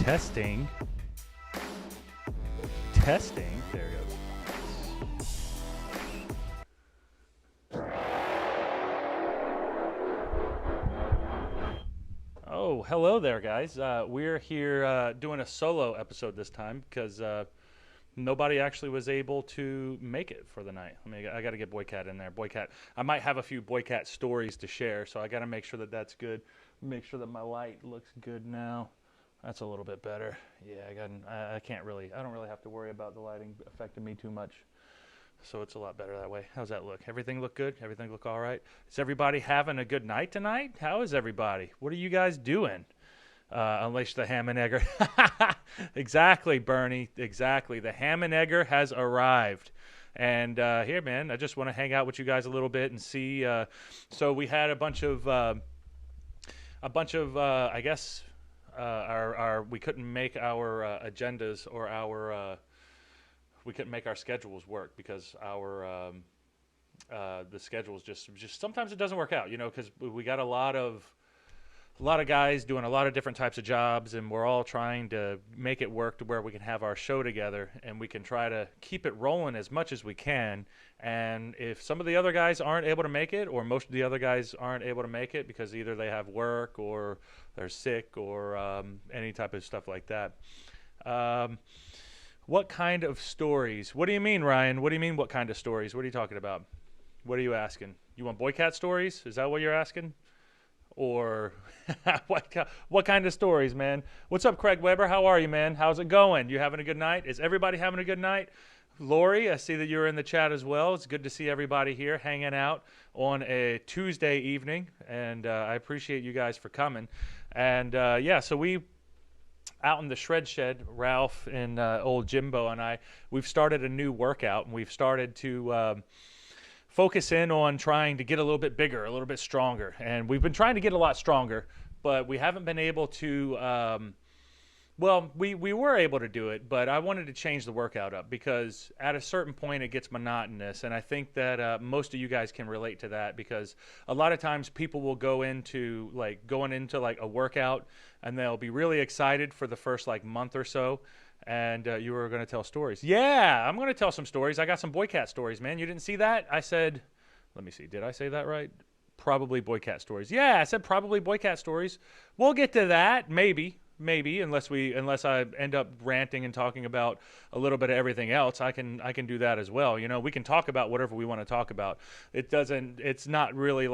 Testing. Testing. There it goes. Oh, hello there, guys. We're here doing a solo episode this time because nobody actually was able to make it for the night. I got to get Boycat in there. Boycat. I might have a few Boycat stories to share, so I got to make sure that that's good. Make sure that my light looks good now. That's a little bit better. Yeah, I don't really have to worry about the lighting affecting me too much. So it's a lot better that way. How's that look? Everything look good? Everything look all right? Is everybody having a good night tonight? How is everybody? What are you guys doing? Unleash the ham and egger. Exactly, Bernie. Exactly. The ham and egger has arrived. And here, man, I just want to hang out with you guys a little bit and see. So we had a bunch of I guess, we couldn't make our agendas or we couldn't make our schedules work because the schedules just sometimes it doesn't work out, because we got a lot of guys doing a lot of different types of jobs, and we're all trying to make it work to where we can have our show together and we can try to keep it rolling as much as we can. And if some of the other guys aren't able to make it, or most of the other guys aren't able to make it because either they have work or they're sick or any type of stuff like that. What kind of stories? What do you mean, Ryan? What do you mean, what kind of stories? What are you talking about? What are you asking? You want Boycat stories? Is that what you're asking? Or what kind of stories, man? What's up, Craig Weber? How are you, man? How's it going? You having a good night? Is everybody having a good night? Lori, I see that you're in the chat as well. It's good to see everybody here hanging out on a Tuesday evening, and I appreciate you guys for coming. And so we out in the shred shed, Ralph and old Jimbo and we've started a new workout, and we've started to focus in on trying to get a little bit bigger, a little bit stronger. And we've been trying to get a lot stronger, but we haven't been able to, we were able to do it, but I wanted to change the workout up because at a certain point it gets monotonous. And I think that most of you guys can relate to that, because a lot of times people will go into going into a workout and they'll be really excited for the first month or so. And you were going to tell stories. Yeah, I'm going to tell some stories. I got some Boycat stories, man. You didn't see that? I said, let me see. Did I say that right? Probably Boycat stories. Yeah, I said probably Boycat stories. We'll get to that. Maybe, unless I end up ranting and talking about a little bit of everything else. I can do that as well. We can talk about whatever we want to talk about. It's not really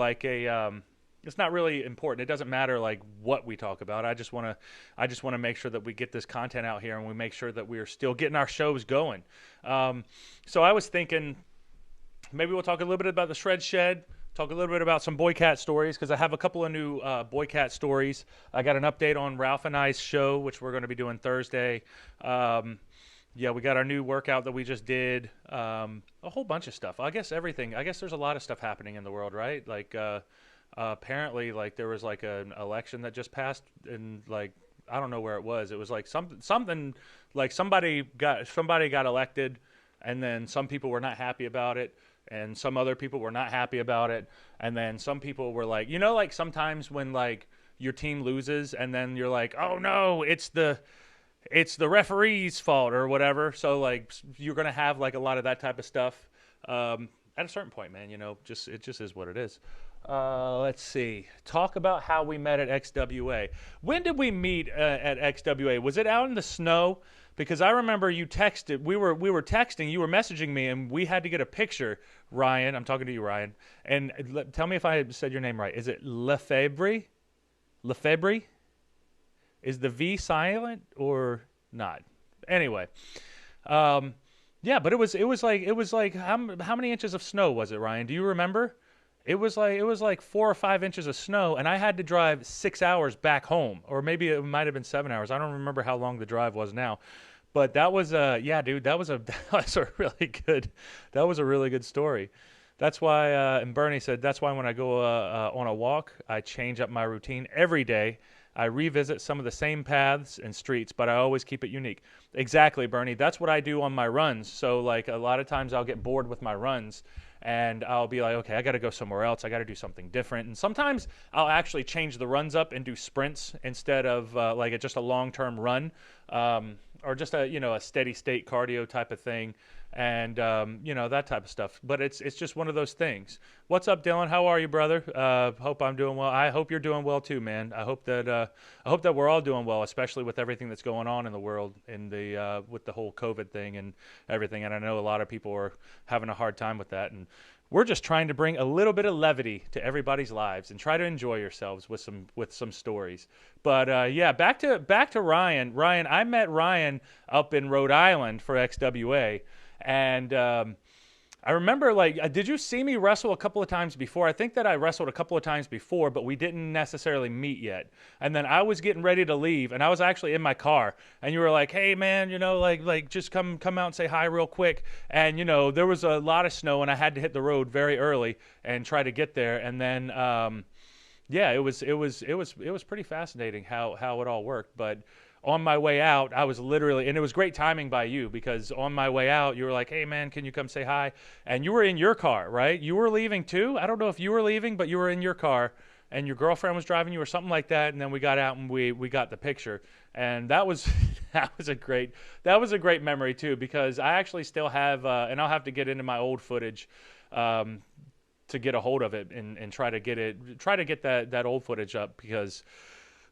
it's not really important. It doesn't matter what we talk about. I just want to make sure that we get this content out here and we make sure that we're still getting our shows going. So I was thinking maybe we'll talk a little bit about the shred shed, talk a little bit about some Boycat stories, because I have a couple of new Boycat stories. I got an update on Ralph and I's show, which we're going to be doing Thursday. We got our new workout that we just did. A whole bunch of stuff. I guess everything. I guess there's a lot of stuff happening in the world, right? Apparently, there was an election that just passed, and I don't know where it was. It was something somebody got elected, and then some people were not happy about it, and some other people were not happy about it, and then some people were sometimes when your team loses, and then you're oh no, it's the referee's fault or whatever. So you're gonna have a lot of that type of stuff. At a certain point, man, it just is what it is. Let's see. Talk about how we met at XWA. When did we meet at XWA? Was it out in the snow? Because I remember you texted. We were texting. You were messaging me, and we had to get a picture. Ryan, I'm talking to you, Ryan. And tell me if I said your name right. Is it Lefebvre? Lefebvre? Is the V silent or not? Anyway. Yeah, but it was how many inches of snow was it, Ryan? Do you remember? It was 4 or 5 inches of snow, and I had to drive 6 hours back home, or maybe it might have been 7 hours. I don't remember how long the drive was now, but that was dude, that was a really good story. That's why, and Bernie said that's why when I go on a walk, I change up my routine every day. I revisit some of the same paths and streets, but I always keep it unique. Exactly, Bernie. That's what I do on my runs. So a lot of times I'll get bored with my runs, and I'll be like, okay, I got to go somewhere else. I got to do something different. And sometimes I'll actually change the runs up and do sprints instead of just a long-term run, or just a steady state cardio type of thing, and that type of stuff. But it's just one of those things. What's up, Dylan? How are you, brother? Hope I'm doing well. I hope you're doing well too, man. I hope that we're all doing well, especially with everything that's going on in the world with the whole COVID thing and everything. And I know a lot of people are having a hard time with that, and we're just trying to bring a little bit of levity to everybody's lives and try to enjoy yourselves with some stories. But back to Ryan. Ryan, I met Ryan up in Rhode Island for XWA, and I remember, did you see me wrestle a couple of times before? I think that I wrestled a couple of times before, but we didn't necessarily meet yet. And then I was getting ready to leave, and I was actually in my car, and you were like, hey, man, just come out and say hi real quick. And, there was a lot of snow, and I had to hit the road very early and try to get there. And then, it was pretty fascinating how it all worked. But on my way out, I was literally, and it was great timing by you, because on my way out, you were like, hey, man, can you come say hi? And you were in your car, right? You were leaving too? I don't know if you were leaving, but you were in your car, and your girlfriend was driving you or something like that, and then we got out and we got the picture. And that was that was a great memory too, because I actually still have, and I'll have to get into my old footage to get a hold of it and try to get that old footage up, because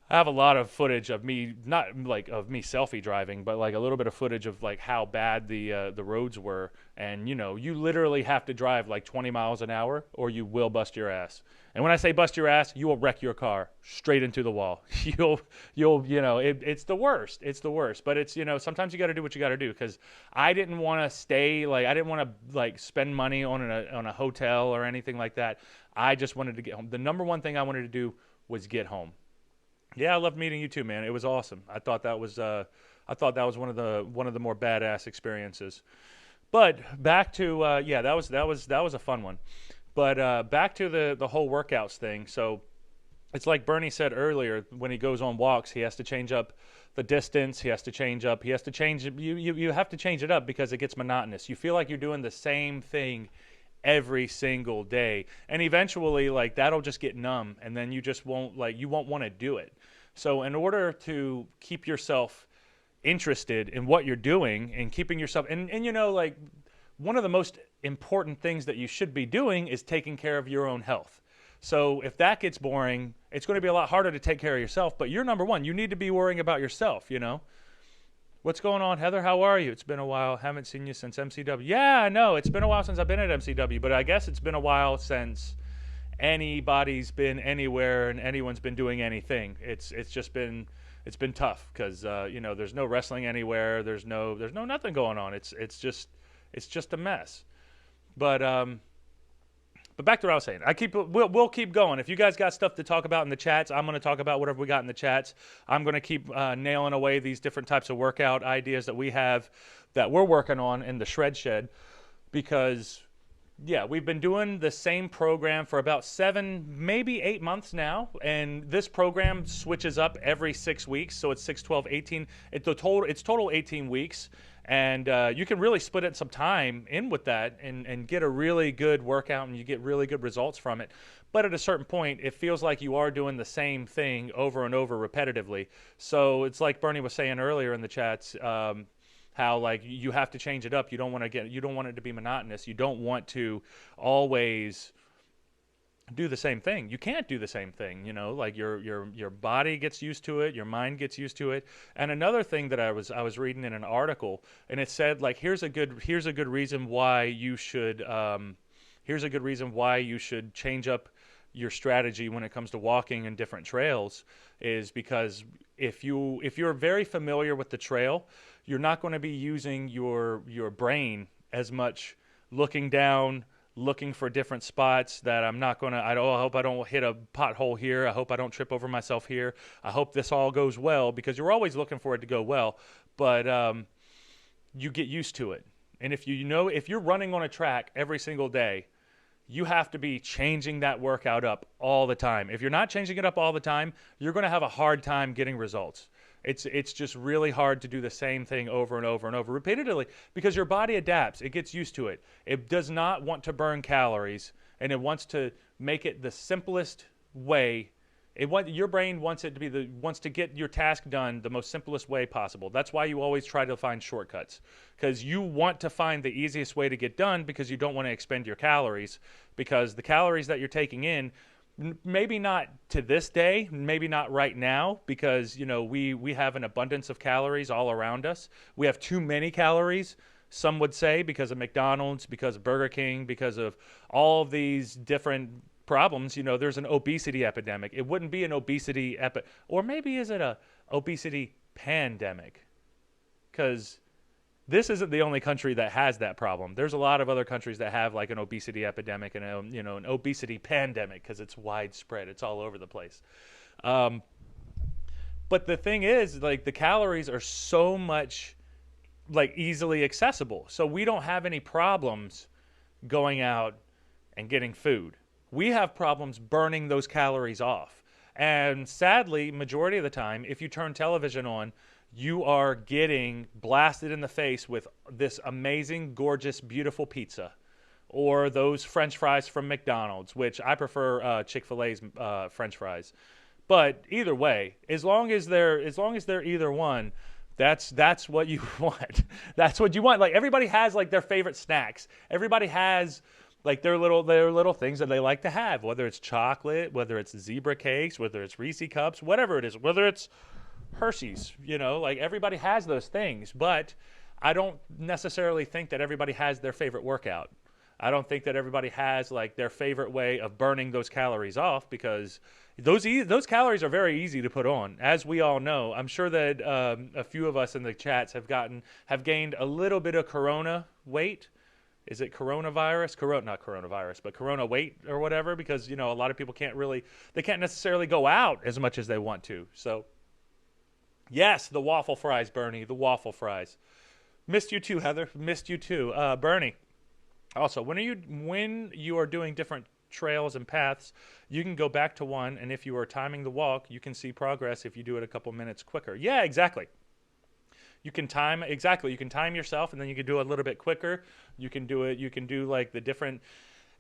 I have a lot of footage of me, not like of me selfie driving, but like a little bit of footage of like how bad the roads were. And you literally have to drive like 20 miles an hour or you will bust your ass. And when I say bust your ass, you will wreck your car straight into the wall. It's the worst. It's the worst. But it's, sometimes you got to do what you got to do, because I didn't want to stay, I didn't want to spend money on a hotel or anything like that. I just wanted to get home. The number one thing I wanted to do was get home. Yeah, I loved meeting you too, man. It was awesome. I thought that was one of the more badass experiences. But back to that was a fun one. But back to the whole workouts thing. So it's like Bernie said earlier, when he goes on walks, he has to change up the distance. You have to change it up, because it gets monotonous. You feel like you're doing the same thing every single day, and eventually that'll just get numb, and then you just won't want to do it. So in order to keep yourself interested in what you're doing and keeping yourself and one of the most important things that you should be doing is taking care of your own health. So if that gets boring, it's going to be a lot harder to take care of yourself, but you're number one. You need to be worrying about yourself. What's going on, Heather? How are you? It's been a while. Haven't seen you since MCW. Yeah, I know. It's been a while since I've been at MCW, but I guess it's been a while since anybody's been anywhere and anyone's been doing anything. It's been tough, because there's no wrestling anywhere. There's no nothing going on. It's just a mess. But back to what I was saying. We'll keep going. If you guys got stuff to talk about in the chats, I'm going to talk about whatever we got in the chats. I'm going to keep nailing away these different types of workout ideas that we have, that we're working on in the Shred Shed, because we've been doing the same program for about 7, maybe 8 months now, and this program switches up every 6 weeks, so it's 6, 12, 18. It's total 18 weeks. And you can really split it some time in with that and get a really good workout, and you get really good results from it. But at a certain point, it feels like you are doing the same thing over and over repetitively. So it's like Bernie was saying earlier in the chats, how you have to change it up. You don't want it to be monotonous. You don't want to always do the same thing. You can't do the same thing, your body gets used to it, your mind gets used to it. And another thing that I was reading in an article, and it said here's a good reason why you should change up your strategy when it comes to walking in different trails, is because if you're very familiar with the trail, you're not going to be using your brain as much, looking down, looking for different spots that I hope I don't hit a pothole here. I hope I don't trip over myself here. I hope this all goes well, because you're always looking for it to go well, but you get used to it. And if you're running on a track every single day, you have to be changing that workout up all the time. If you're not changing it up all the time, you're going to have a hard time getting results. It's just really hard to do the same thing over and over and over repeatedly because your body adapts. It gets used to it. It does not want to burn calories, and it wants to make it the simplest way. Your brain wants it to be wants to get your task done the most simplest way possible. That's why you always try to find shortcuts, because you want to find the easiest way to get done because you don't want to expend your calories, because the calories that you're taking in, maybe not to this day, maybe not right now, because we have an abundance of calories all around us. We have too many calories, some would say, because of McDonald's, because of Burger King, because of all of these different problems. There's an obesity epidemic. It wouldn't be an obesity or maybe is it a obesity pandemic? Because this isn't the only country that has that problem. There's a lot of other countries that have like an obesity epidemic and an obesity pandemic, because it's widespread. It's all over the place. But the thing is, like, the calories are so much like easily accessible. So we don't have any problems going out and getting food. We have problems burning those calories off. And sadly, majority of the time, if you turn television on, you are getting blasted in the face with this amazing, gorgeous, beautiful pizza, or those French fries from McDonald's, which I prefer Chick-fil-A's French fries. But either way, as long as they're either one, that's what you want. That's what you want. Like, everybody has like their favorite snacks. Everybody has like their little things that they like to have, whether it's chocolate, whether it's zebra cakes, whether it's Reese cups, whatever it is, whether it's Hershey's, like everybody has those things. But I don't necessarily think that everybody has their favorite workout. I don't think that everybody has like their favorite way of burning those calories off, because those calories are very easy to put on, as we all know. I'm sure that a few of us in the chats have gained a little bit of corona weight. Is it coronavirus? Not coronavirus, but corona weight or whatever, because a lot of people can't necessarily go out as much as they want to. So yes, the waffle fries, Bernie, the waffle fries. Missed you too, Heather. Missed you too, Bernie. Also, when you are doing different trails and paths, you can go back to one, and if you are timing the walk, you can see progress if you do it a couple minutes quicker. Yeah, exactly. You can time yourself, and then you can do it a little bit quicker. You can do like the different,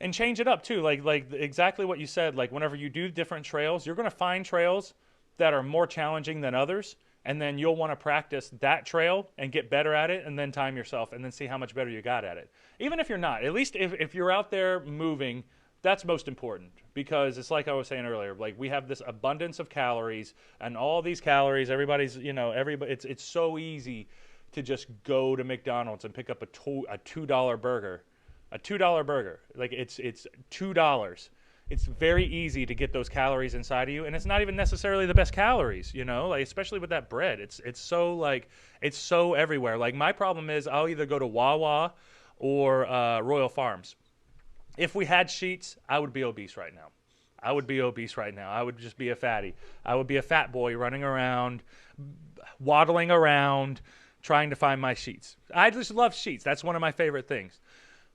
and change it up too. Like exactly what you said. Like, whenever you do different trails, you're going to find trails that are more challenging than others, and then you'll want to practice that trail and get better at it, and then time yourself, and then see how much better you got at it. Even if you're not, at least if you're out there moving, that's most important, because it's like I was saying earlier, like, we have this abundance of calories, and all these calories, it's so easy to just go to McDonald's and pick up a $2 burger. A $2 burger. Like, it's $2. It's very easy to get those calories inside of you, and it's not even necessarily the best calories, like, especially with that bread. It's so everywhere. Like, my problem is I'll either go to Wawa or Royal Farms. If we had sheets, I would be obese right now. I would just be a fatty. I would be a fat boy running around, waddling around, trying to find my sheets. I just love sheets. That's one of my favorite things.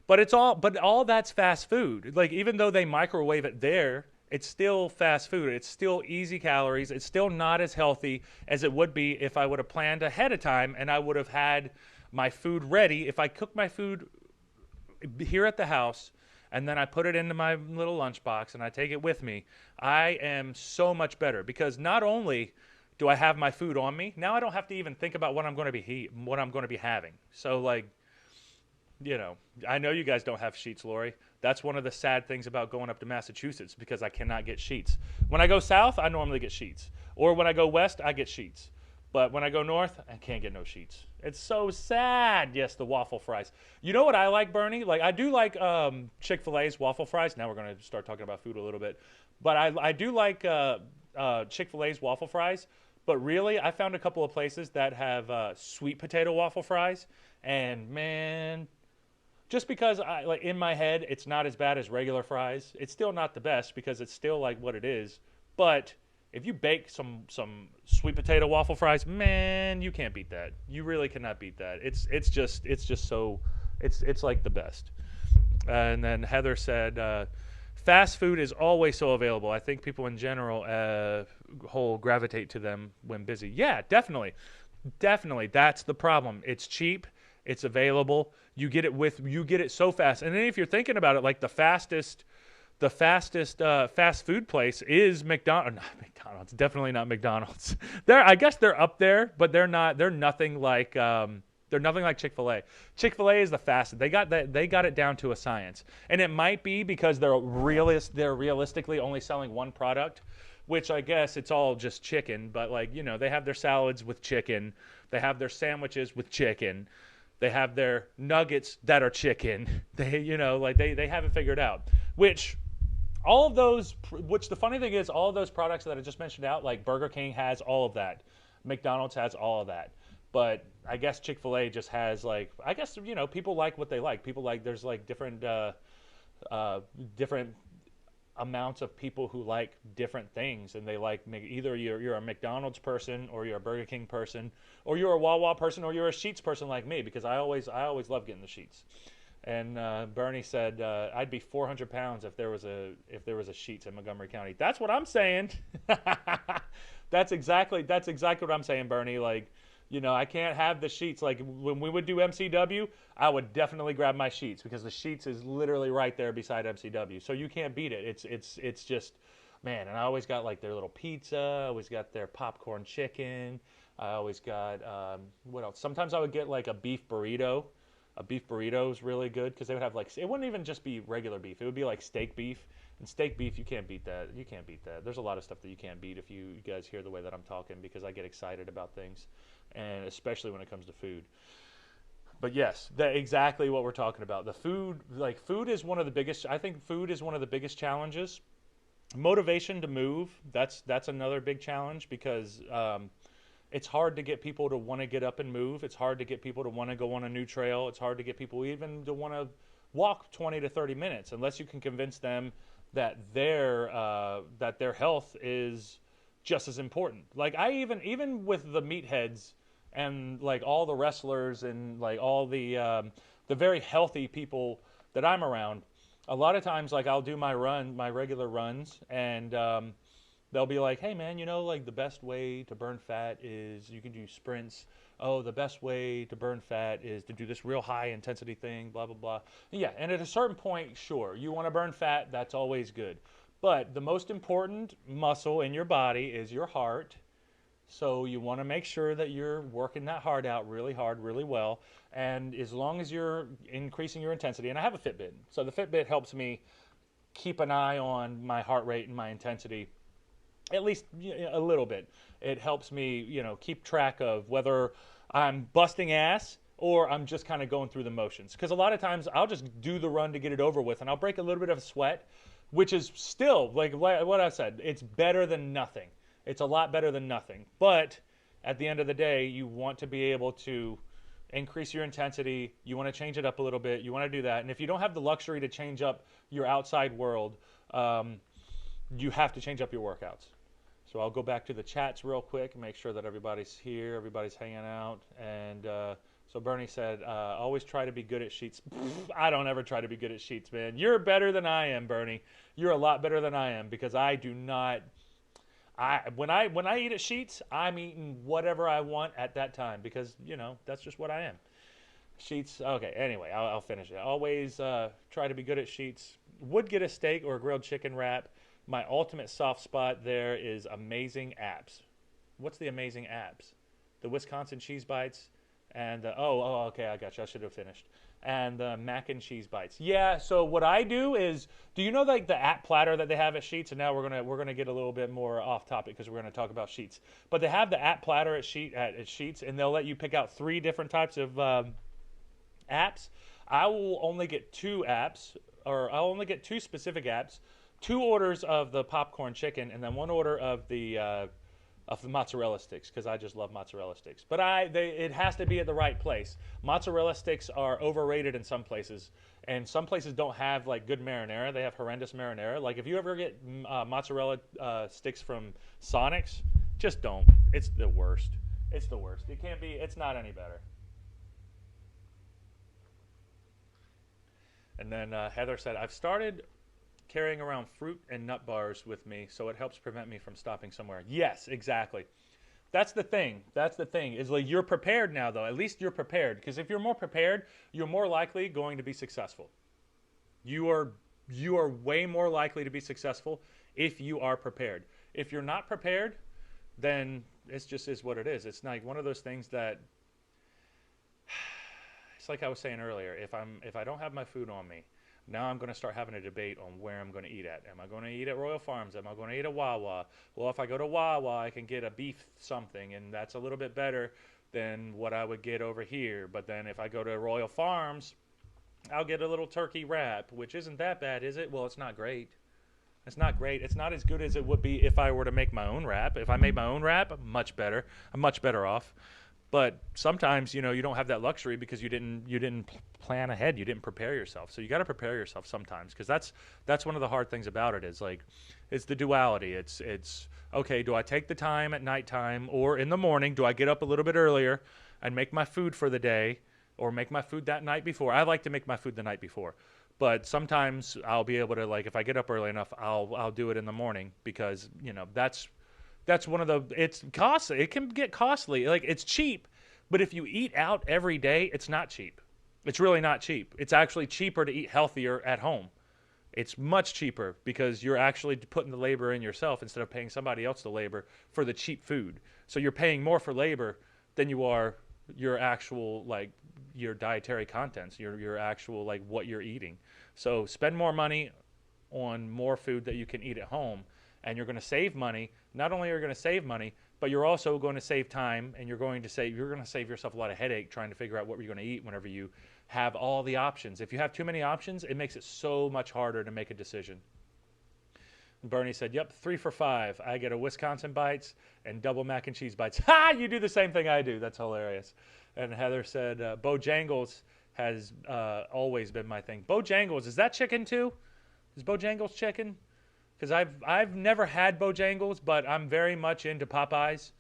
But all that's fast food. Like, even though they microwave it there, it's still fast food. It's still easy calories. It's still not as healthy as it would be if I would have planned ahead of time and I would have had my food ready. If I cook my food here at the house, and then I put it into my little lunchbox and I take it with me, I am so much better, because not only do I have my food on me, now I don't have to even think about what I'm going to be having. So, like, I know you guys don't have sheets, Lori. That's one of the sad things about going up to Massachusetts, because I cannot get sheets. When I go south, I normally get sheets. Or when I go west, I get sheets. But when I go north, I can't get no sheets. It's so sad. Yes, the waffle fries. You know what I like, Bernie? Like, I do like Chick-fil-A's waffle fries. Now we're going to start talking about food a little bit. But I do like Chick-fil-A's waffle fries. But really, I found a couple of places that have sweet potato waffle fries. And, man, just because in my head, it's not as bad as regular fries. It's still not the best, because it's still like what it is. But if you bake some sweet potato waffle fries, man, you can't beat that. You really cannot beat that. It's like the best. And then Heather said, fast food is always so available. I think people in general whole gravitate to them when busy. Yeah, definitely. Definitely. That's the problem. It's cheap, it's available. You get it so fast. And then if you're thinking about it, like the fastest fast food place is McDonald's. Not McDonald's, definitely not McDonald's. I guess they're up there, but they're not. They're nothing like Chick-fil-A. Chick-fil-A is the fastest. They got it down to a science, and it might be because they're realistically only selling one product, which I guess it's all just chicken. But like they have their salads with chicken, they have their sandwiches with chicken. They have their nuggets that are chicken. They have it figured out. Which the funny thing is, all of those products that I just mentioned out, like Burger King has all of that. McDonald's has all of that. But I guess Chick-fil-A just has people like what they like. People like, there's like different amounts of people who like different things, and they like either you're a McDonald's person, or you're a Burger King person, or you're a Wawa person, or you're a Sheetz person like me, because I always love getting the Sheetz. And Bernie said I'd be 400 pounds if there was a Sheetz in Montgomery County. That's what I'm saying. That's exactly what I'm saying, Bernie. Like, I can't have the Sheetz. Like when we would do MCW, I would definitely grab my Sheetz, because the Sheetz is literally right there beside MCW. So you can't beat it. It's just, man. And I always got like their little pizza. I always got their popcorn chicken. I always got what else? Sometimes I would get like a beef burrito. A beef burrito is really good, because they would have like, it wouldn't even just be regular beef. It would be like steak beef. And steak beef, you can't beat that. You can't beat that. There's a lot of stuff that you can't beat if you guys hear the way that I'm talking, because I get excited about things, and especially when it comes to food. But yes, exactly what we're talking about. The food, like food is one of the biggest, I think food is one of the biggest challenges. Motivation to move, that's another big challenge, because it's hard to get people to want to get up and move. It's hard to get people to want to go on a new trail. It's hard to get people even to want to walk 20 to 30 minutes, unless you can convince them that their health is just as important. Like even with the meatheads and like all the wrestlers and like all the very healthy people that I'm around, a lot of times like I'll do my regular runs, and they'll be like, hey man, like the best way to burn fat is you can do sprints. Oh, the best way to burn fat is to do this real high intensity thing, blah, blah, blah. Yeah, and at a certain point, sure, you want to burn fat, that's always good. But the most important muscle in your body is your heart. So you want to make sure that you're working that heart out really hard, really well. And as long as you're increasing your intensity, and I have a Fitbit, so the Fitbit helps me keep an eye on my heart rate and my intensity, at least a little bit. It helps me, keep track of whether I'm busting ass or I'm just kind of going through the motions. Because a lot of times I'll just do the run to get it over with, and I'll break a little bit of a sweat, which is still, like what I said, it's better than nothing. It's a lot better than nothing. But at the end of the day, you want to be able to increase your intensity. You want to change it up a little bit. You want to do that. And if you don't have the luxury to change up your outside world, you have to change up your workouts. So I'll go back to the chats real quick and make sure that everybody's here, everybody's hanging out. And so Bernie said, always try to be good at Sheetz. I don't ever try to be good at Sheetz, man. You're better than I am, Bernie. You're a lot better than I am, because I do not. When I eat at Sheetz, I'm eating whatever I want at that time, because that's just what I am. Sheetz. Okay. Anyway, I'll finish it. Always try to be good at Sheetz. Would get a steak or a grilled chicken wrap. My ultimate soft spot there is Amazing Apps. What's the Amazing Apps? The Wisconsin cheese bites, and okay, I got you. I should have finished. And the mac and cheese bites. Yeah. So what I do is, do you know like the app platter that they have at Sheetz? And now we're gonna get a little bit more off topic, because we're gonna talk about Sheetz. But they have the app platter at Sheetz, and they'll let you pick out 3 different types of apps. I will only get 2 apps, or I'll only get 2 specific apps. 2 orders of the popcorn chicken, and then 1 order of the mozzarella sticks, because I just love mozzarella sticks. But it has to be at the right place. Mozzarella sticks are overrated in some places, and some places don't have like good marinara. They have horrendous marinara. Like if you ever get mozzarella sticks from Sonic's, just don't. It's the worst. It's the worst. It can't be. It's not any better. And then Heather said, I've started carrying around fruit and nut bars with me, so it helps prevent me from stopping somewhere. Yes, exactly. That's the thing. That's the thing. Is like you're prepared now, though. At least you're prepared. Because if you're more prepared, you're more likely going to be successful. You are you are way more likely to be successful if you are prepared. If you're not prepared, then it's just is what it is. It's like one of those things that it's like I was saying earlier. If I don't have my food on me, now I'm going to start having a debate on where I'm going to eat at. Am I going to eat at Royal Farms? Am I going to eat at Wawa? Well, if I go to Wawa, I can get a beef something, and that's a little bit better than what I would get over here. But then if I go to Royal Farms, I'll get a little turkey wrap, which isn't that bad, is it? Well, it's not great. It's not great. It's not as good as it would be if I were to make my own wrap. If I made my own wrap, much better. I'm much better off. But sometimes, you know, you don't have that luxury because you didn't plan ahead. You didn't prepare yourself. So you got to prepare yourself sometimes, because that's one of the hard things about it is like it's the duality. It's okay, do I take the time at nighttime or in the morning? Do I get up a little bit earlier and make my food for the day, or make my food that night before? I like to make my food the night before. But sometimes I'll be able to, like, if I get up early enough, I'll do it in the morning, because, you know, that's one of the, it's costly. It can get costly. Like, it's cheap, but if you eat out every day, it's not cheap. It's really not cheap. It's actually cheaper to eat healthier at home. It's much cheaper because you're actually putting the labor in yourself instead of paying somebody else the labor for the cheap food. So you're paying more for labor than you are your actual, like, your dietary contents, your actual, like, what you're eating. So spend more money on more food that you can eat at home, and you're going to save money. Not only are you going to save money, but you're also going to save time, and you're going to save yourself a lot of headache trying to figure out what you're going to eat whenever you have all the options. If you have too many options, it makes it so much harder to make a decision. And Bernie said, "Yep, 3 for $5. I get a Wisconsin Bites and double mac and cheese bites." Ha! You do the same thing I do. That's hilarious. And Heather said, "Bojangles has always been my thing." Bojangles, is that chicken too? Is Bojangles chicken? Because I've never had Bojangles, but I'm very much into Popeyes.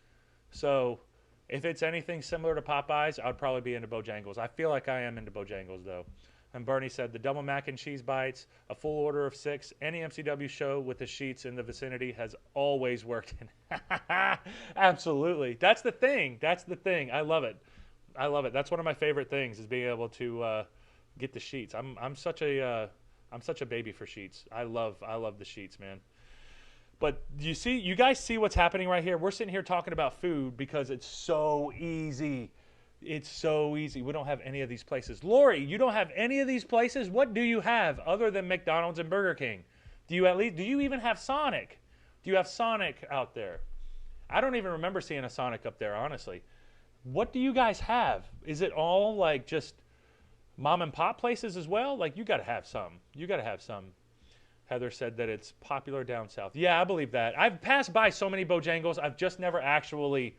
So if it's anything similar to Popeyes, I'd probably be into Bojangles. I feel like I am into Bojangles, though. And Bernie said, the double mac and cheese bites, a full order of 6, any MCW show with the sheets in the vicinity has always worked. Absolutely. That's the thing. That's the thing. I love it. I love it. That's one of my favorite things, is being able to get the sheets. I'm such a baby for sheets. I love the sheets, man. But you guys see what's happening right here? We're sitting here talking about food because it's so easy. It's so easy. We don't have any of these places. Lori, you don't have any of these places? What do you have other than McDonald's and Burger King? Do you even have Sonic? Do you have Sonic out there? I don't even remember seeing a Sonic up there, honestly. What do you guys have? Is it all like just mom and pop places as well? Like, you got to have some. You got to have some. Heather said that it's popular down south. Yeah, I believe that. I've passed by so many Bojangles. I've just never actually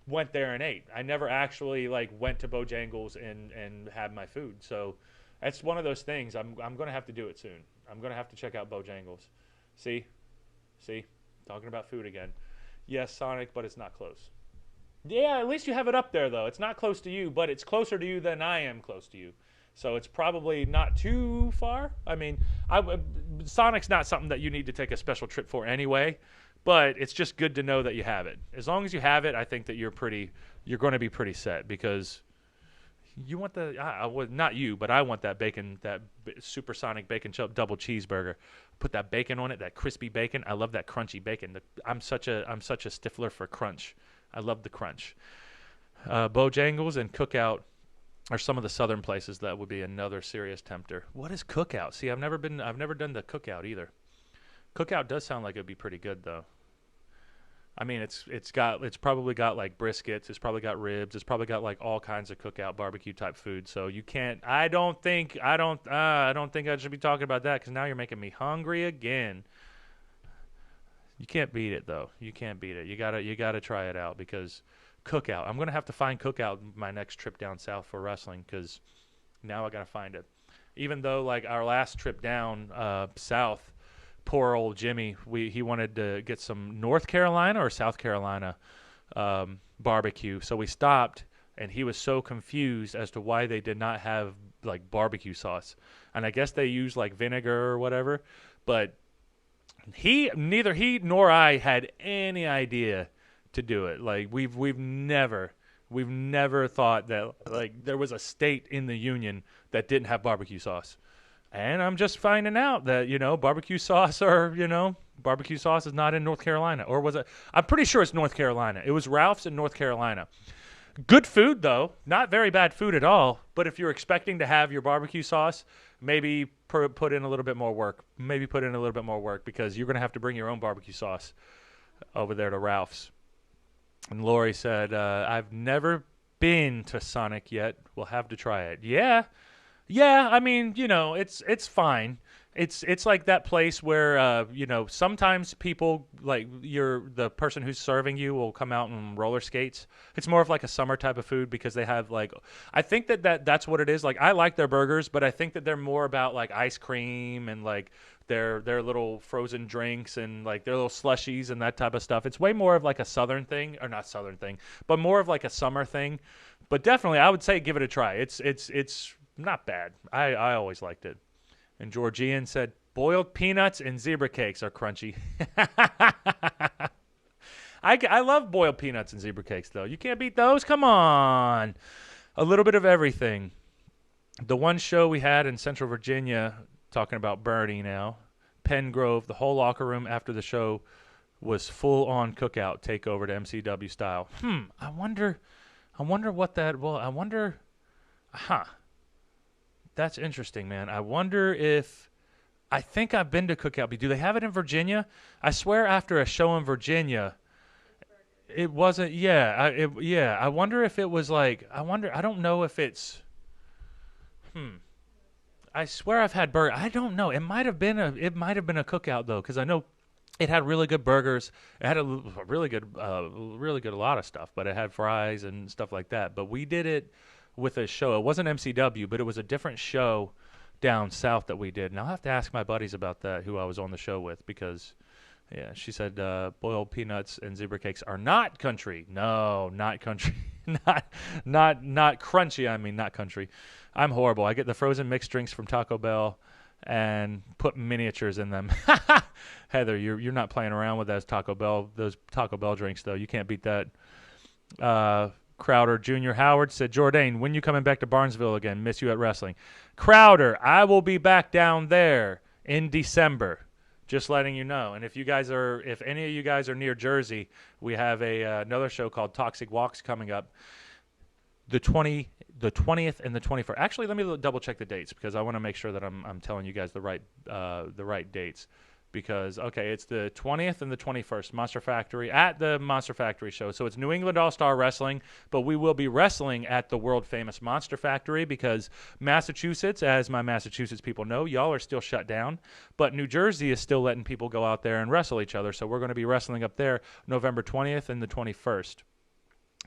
went there and ate. I never actually, like, went to Bojangles and had my food. So that's one of those things. I'm going to have to do it soon. I'm going to have to check out Bojangles. See? Talking about food again. Yes, Sonic, but it's not close. Yeah, at least you have it up there, though. It's not close to you, but it's closer to you than I am close to you. So it's probably not too far. I mean, Sonic's not something that you need to take a special trip for anyway, but it's just good to know that you have it. As long as you have it, I think that you're going to be pretty set, because you want not you, but I want that bacon, that supersonic bacon double cheeseburger. Put that bacon on it, that crispy bacon. I love that crunchy bacon. I'm such a stiffler for crunch. I love the crunch. Bojangles and Cookout are some of the southern places that would be another serious tempter. What is Cookout? See, I've never done the Cookout either. Cookout does sound like it'd be pretty good, though. I mean, it's probably got like briskets. It's probably got ribs. It's probably got like all kinds of Cookout barbecue type food. So you can't. I don't think I should be talking about that, because now you're making me hungry again. You can't beat it, though. You can't beat it. You gotta try it out, because Cookout. I'm gonna have to find Cookout my next trip down south for wrestling, because now I gotta find it. Even though, like, our last trip down south, poor old Jimmy, he wanted to get some North Carolina or South Carolina barbecue, so we stopped, and he was so confused as to why they did not have, like, barbecue sauce. And I guess they use, like, vinegar or whatever, But neither he nor I had any idea to do it. Like we've never thought that like there was a state in the union that didn't have barbecue sauce. And I'm just finding out that, barbecue sauce barbecue sauce is not in North Carolina. Or was it? I'm pretty sure it's North Carolina. It was Ralph's in North Carolina. Good food, though. Not very bad food at all. But if you're expecting to have your barbecue sauce, maybe put in a little bit more work. Maybe put in a little bit more work because you're going to have to bring your own barbecue sauce over there to Ralph's. And Lori said, I've never been to Sonic yet. We'll have to try it. Yeah. Yeah, I mean, it's fine. It's like that place where sometimes people like the person who's serving you will come out on roller skates. It's more of like a summer type of food because they have like I think that's what it is. Like I like their burgers, but I think that they're more about like ice cream and like their little frozen drinks and like their little slushies and that type of stuff. It's way more of like a southern thing, or not southern thing, but more of like a summer thing. But definitely I would say give it a try. It's not bad. I always liked it. And Georgian said, boiled peanuts and zebra cakes are crunchy. I love boiled peanuts and zebra cakes, though. You can't beat those. Come on. A little bit of everything. The one show we had in Central Virginia, talking about Bernie now, Penn Grove, the whole locker room after the show was full-on cookout takeover to MCW style. I wonder what that, That's interesting, man. I wonder if I think I've been to Cookout. Do they have it in Virginia? I swear after a show in Virginia, it wasn't. Yeah. I wonder if it was like. I don't know if it's. I swear I've had burger. I don't know. It might have been a Cookout though, because I know it had really good burgers. It had a really good a lot of stuff, but it had fries and stuff like that. But we did it with a show. It wasn't MCW, but it was a different show down south that we did. And I'll have to ask my buddies about that, who I was on the show with, because, yeah, she said boiled peanuts and zebra cakes are not country. No, not country. not crunchy. I mean, not country. I'm horrible. I get the frozen mixed drinks from Taco Bell and put miniatures in them. Heather, you're not playing around with those Taco Bell drinks, though. You can't beat that. Crowder Jr. Howard said, Jordane, when you coming back to Barnesville again? Miss you at wrestling. Crowder, I will be back down there in December. Just letting you know. And if any of you guys are near Jersey, we have another show called Toxic Walks coming up. The 20th and the 21st. Actually, let me double check the dates because I want to make sure that I'm telling you guys the right dates. Because, okay, it's the 20th and the 21st, Monster Factory, at the Monster Factory show. So it's New England All-Star Wrestling, but we will be wrestling at the world-famous Monster Factory because Massachusetts, as my Massachusetts people know, y'all are still shut down. But New Jersey is still letting people go out there and wrestle each other. So we're going to be wrestling up there November 20th and the 21st.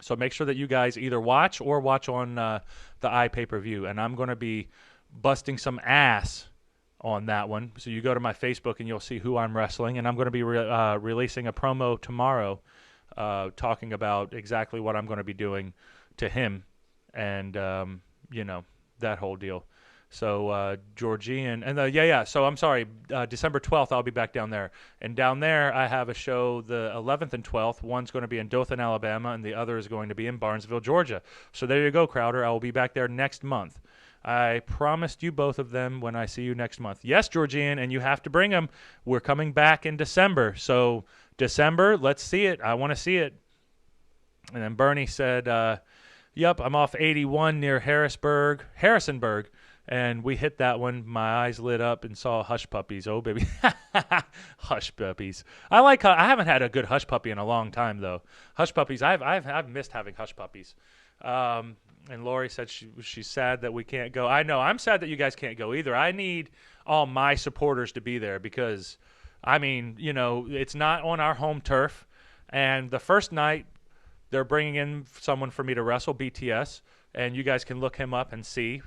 So make sure that you guys either watch or watch on the iPay-per-view. And I'm going to be busting some ass on that one. So you go to my Facebook and you'll see who I'm wrestling. And I'm going to be releasing a promo tomorrow talking about exactly what I'm going to be doing to him and, that whole deal. So Georgian and so I'm sorry, December 12th I'll be back down there. And down there I have a show the 11th and 12th. One's going to be in Dothan, Alabama, and the other is going to be in Barnesville, Georgia. So there you go, Crowder. I will be back there next month. I promised you both of them when I see you next month. Yes, Georgian, and you have to bring them. We're coming back in December. So December, let's see it. I want to see it. And then Bernie said, yep, I'm off 81 near Harrisonburg. And we hit that one. My eyes lit up and saw Hush Puppies. Oh, baby. Hush Puppies. I haven't had a good Hush Puppy in a long time, though. Hush Puppies, I've missed having Hush Puppies. And Lori said she's sad that we can't go. I know. I'm sad that you guys can't go either. I need all my supporters to be there because, it's not on our home turf. And the first night, they're bringing in someone for me to wrestle, BTS. and you guys can look him up and see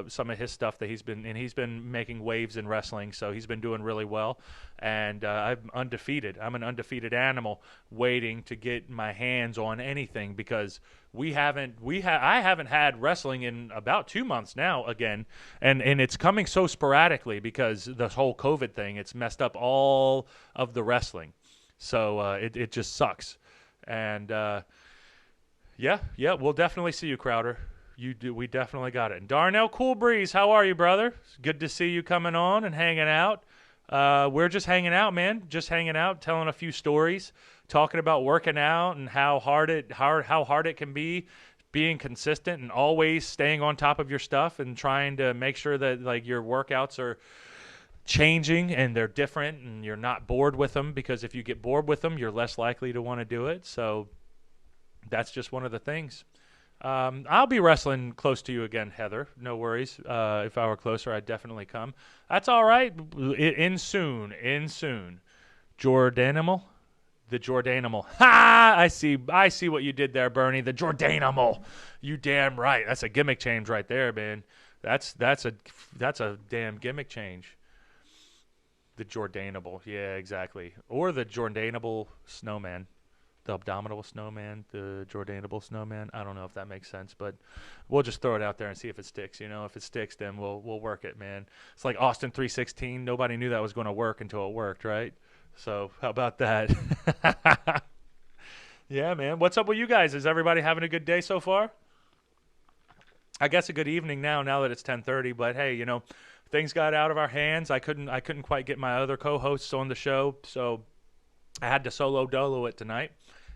some of his stuff that he's been making waves in wrestling. So he's been doing really well, and I'm undefeated. I'm an undefeated animal, waiting to get my hands on anything because I haven't had wrestling in about 2 months now again, and it's coming so sporadically because the whole COVID thing. It's messed up all of the wrestling, so it just sucks, and. Yeah, we'll definitely see you, Crowder. We definitely got it. And Darnell Cool Breeze, how are you, brother? It's good to see you coming on and hanging out. We're just hanging out, man. Just hanging out, telling a few stories, talking about working out and how hard it can be, being consistent and always staying on top of your stuff and trying to make sure that like your workouts are changing and they're different and you're not bored with them, because if you get bored with them, you're less likely to want to do it. So that's just one of the things. I'll be wrestling close to you again, Heather. No worries. If I were closer, I'd definitely come. That's all right. In soon. Jordanimal? The Jordanimal. Ha! I see what you did there, Bernie. The Jordanimal. You damn right. That's a gimmick change right there, man. That's a damn gimmick change. The Jordanable. Yeah, exactly. Or the Jordanable snowman. The abdominal snowman, the Jordanable snowman. I don't know if that makes sense, but we'll just throw it out there and see if it sticks. You know, if it sticks, then we'll work it, man. It's like Austin 316. Nobody knew that was going to work until it worked, right? So how about that? Yeah, man. What's up with you guys? Is everybody having a good day so far? I guess a good evening now that it's 10:30. But hey, you know, things got out of our hands. I couldn't quite get my other co-hosts on the show, so I had to solo dolo it tonight.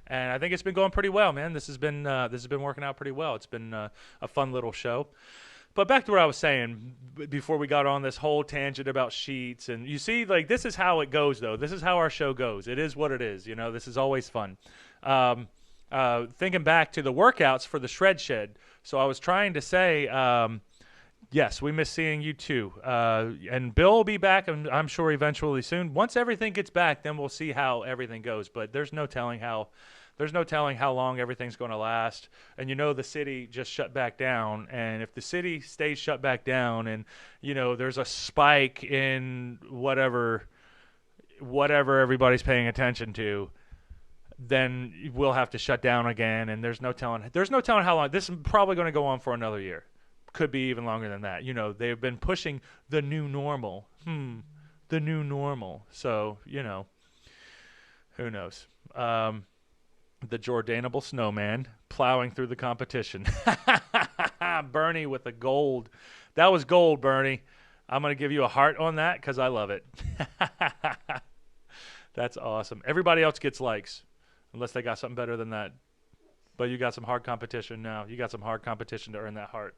And I think it's been going pretty well, man. This has been working out pretty well. It's been a fun little show. But back to what I was saying before we got on this whole tangent about sheets. And you see, like, this is how it goes, though. This is how our show goes. It is what it is. You know, this is always fun. Thinking back to the workouts for the Shred Shed. So I was trying to say, yes, we miss seeing you too. And Bill will be back, I'm sure, eventually soon. Once everything gets back, then we'll see how everything goes. But there's no telling how long everything's going to last. And you know, the city just shut back down. And if the city stays shut back down, and you know, there's a spike in whatever everybody's paying attention to, then we'll have to shut down again. And there's no telling how long. This is probably going to go on for another year. Could be even longer than that. You know, they've been pushing the new normal. The new normal. So, you know, who knows? The Jordanable snowman plowing through the competition. Bernie with the gold. That was gold, Bernie. I'm going to give you a heart on that because I love it. That's awesome. Everybody else gets likes unless they got something better than that. But you got some hard competition now. You got some hard competition to earn that heart.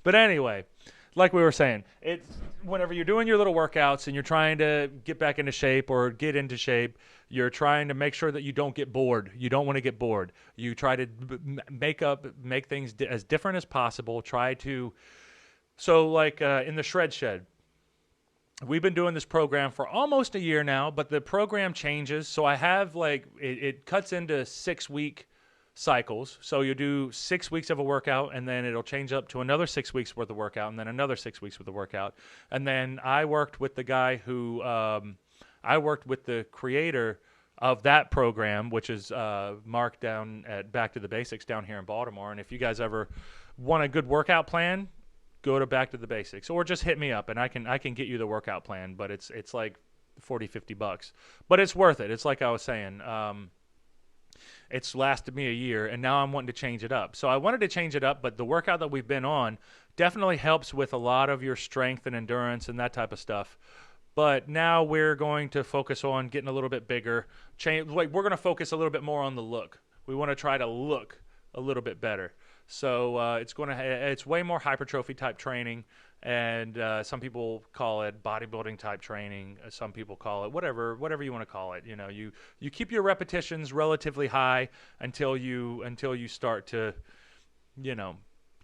But anyway, like we were saying, it's whenever you're doing your little workouts and you're trying to get back into shape or get into shape, you're trying to make sure that you don't get bored. You don't want to get bored. You try to make things as different as possible. So like in the Shred Shed, we've been doing this program for almost a year now, but the program changes. So I have it cuts into 6-week cycles. So you do 6 weeks of a workout, and then it'll change up to another 6 weeks worth of workout, and then another 6 weeks worth of workout. And then I worked with the guy who I worked with the creator of that program, which is Mark down at Back to the Basics down here in Baltimore. And if you guys ever want a good workout plan, go to Back to the Basics, or just hit me up and I can get you the workout plan, but it's like $40-$50, but it's worth it. It's like I was saying, it's lasted me a year, and now I'm wanting to change it up. So I wanted to change it up, but the workout that we've been on definitely helps with a lot of your strength and endurance and that type of stuff. But now we're going to focus on getting a little bit bigger. We're going to focus a little bit more on the look. We want to try to look a little bit better. So it's way more hypertrophy type training, and some people call it bodybuilding type training. Some people call it whatever you want to call it. You know, you keep your repetitions relatively high until you start to, you know,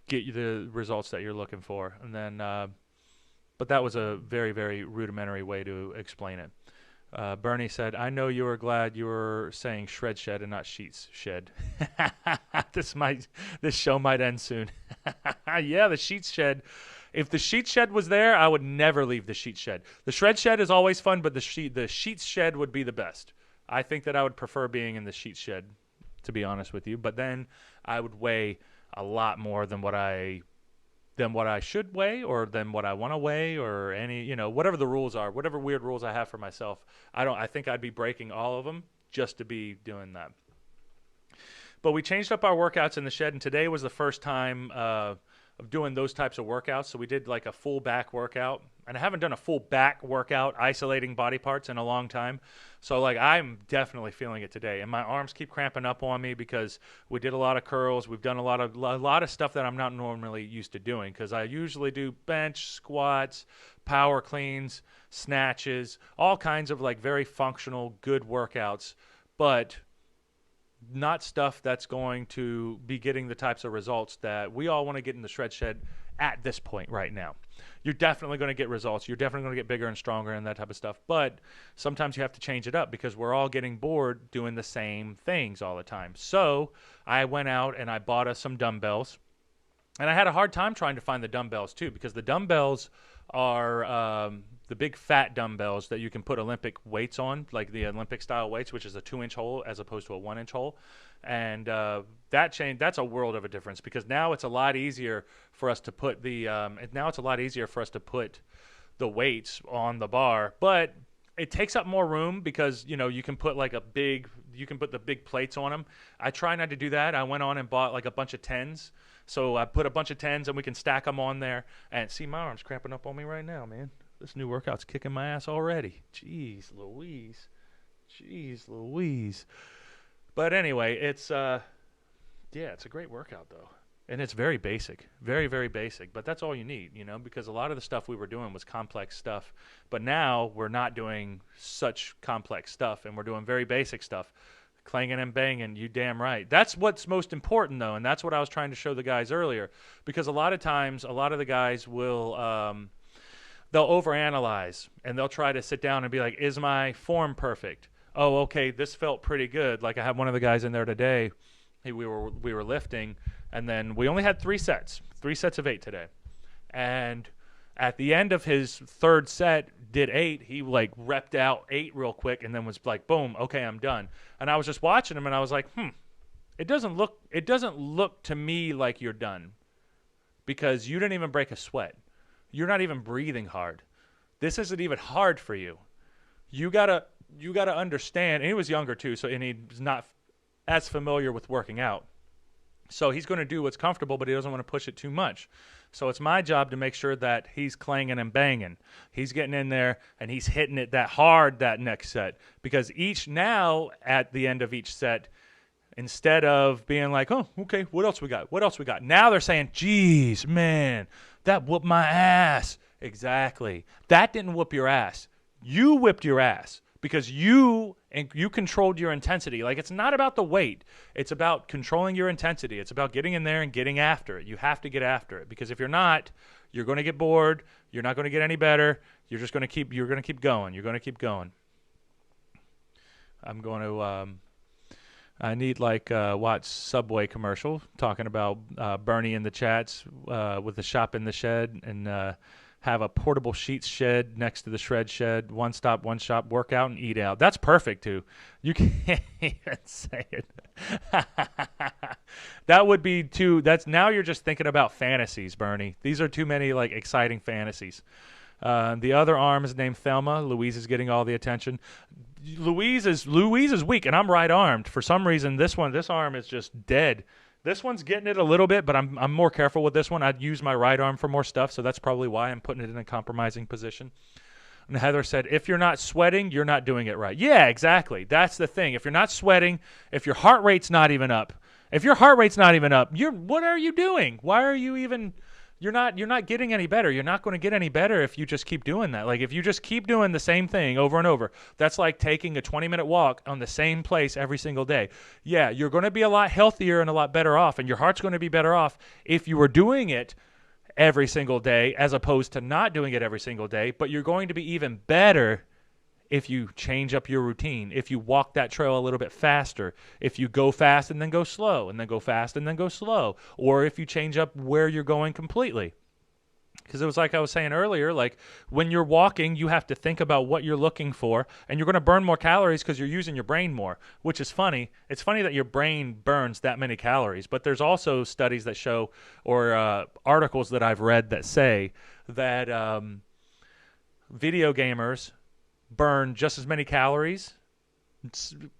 get the results that you're looking for. And then, but that was a very, very rudimentary way to explain it. Bernie said, "I know you were glad you were saying shred shed and not sheets shed." This show might end soon. Yeah, the sheets shed. If the sheet shed was there, I would never leave the sheet shed. The shred shed is always fun, but the sheets shed would be the best. I think that I would prefer being in the sheet shed, to be honest with you. But then I would weigh a lot more than what I should weigh, or than what I want to weigh, or any, whatever the rules are, whatever weird rules I have for myself. I think I'd be breaking all of them just to be doing that. But we changed up our workouts in the shed, and today was the first time of doing those types of workouts. So we did like a full back workout, and I haven't done a full back workout isolating body parts in a long time. So like I'm definitely feeling it today, and my arms keep cramping up on me because we did a lot of curls. We've done a lot of stuff that I'm not normally used to doing, because I usually do bench, squats, power cleans, snatches, all kinds of like very functional, good workouts, but not stuff that's going to be getting the types of results that we all want to get in the shred shed at this point right now. You're definitely going to get results. You're definitely going to get bigger and stronger and that type of stuff. But sometimes you have to change it up because we're all getting bored doing the same things all the time. So I went out and I bought us some dumbbells. And I had a hard time trying to find the dumbbells too, because the dumbbells are the big fat dumbbells that you can put Olympic weights on, like the Olympic style weights, which is a 2-inch hole as opposed to a 1-inch hole. And that's a world of a difference, because now it's a lot easier for us to put the weights on the bar, but it takes up more room because you can put the big plates on them. I try not to do that. I went on and bought like a bunch of 10s. So I put a bunch of 10s and we can stack them on there. And see, my arm's cramping up on me right now, man. This new workout's kicking my ass already. Jeez Louise. But anyway, it's a great workout though. And it's very basic, very, very basic. But that's all you need, because a lot of the stuff we were doing was complex stuff. But now we're not doing such complex stuff, and we're doing very basic stuff. Clanging and banging, you damn right. That's what's most important, though, and that's what I was trying to show the guys earlier. Because a lot of times, a lot of the guys will they'll overanalyze, and they'll try to sit down and be like, is my form perfect? Oh, okay, this felt pretty good. Like I had one of the guys in there today. We were lifting, and then we only had 3 sets of 8 today. And at the end of his third set, did 8. He like repped out 8 real quick, and then was like, boom, okay, I'm done. And I was just watching him, and I was like, it doesn't look to me like you're done, because you didn't even break a sweat. You're not even breathing hard. This isn't even hard for you. You gotta understand. And he was younger too, and he's not as familiar with working out. So he's going to do what's comfortable, but he doesn't want to push it too much. So it's my job to make sure that he's clanging and banging. He's getting in there, and he's hitting it that hard that next set. Because now, at the end of each set, instead of being like, oh, okay, what else we got? Now they're saying, geez, man, that whooped my ass. Exactly. That didn't whoop your ass. You whipped your ass. Because you controlled your intensity. Like, it's not about the weight. It's about controlling your intensity. It's about getting in there and getting after it. You have to get after it, because if you're not, you're going to get bored. You're not going to get any better. You're going to keep going. You're going to keep going. I need watch Subway commercial talking about Bernie in the chats with the shop in the shed, and have a portable sheets shed next to the shred shed, one stop, one shop, work out and eat out. That's perfect too. You can't even say it. That would be now you're just thinking about fantasies, Bernie. These are too many exciting fantasies. The other arm is named Thelma. Louise is getting all the attention. Louise is weak, and I'm right armed. For some reason, this arm is just dead. This one's getting it a little bit, but I'm more careful with this one. I'd use my right arm for more stuff, so that's probably why I'm putting it in a compromising position. And Heather said, if you're not sweating, you're not doing it right. Yeah, exactly. That's the thing. If you're not sweating, if your heart rate's not even up, what are you doing? Why are you even... You're not getting any better. You're not going to get any better if you just keep doing that. Like, if you just keep doing the same thing over and over, that's like taking a 20-minute walk on the same place every single day. Yeah, you're going to be a lot healthier and a lot better off, and your heart's going to be better off if you were doing it every single day as opposed to not doing it every single day, but you're going to be even better if you change up your routine, if you walk that trail a little bit faster, if you go fast and then go slow, and then go fast and then go slow, or if you change up where you're going completely. Because it was like I was saying earlier, like when you're walking, you have to think about what you're looking for, and you're going to burn more calories because you're using your brain more, which is funny. It's funny that your brain burns that many calories, but there's also studies that show, or articles that I've read that say that video gamers burn just as many calories.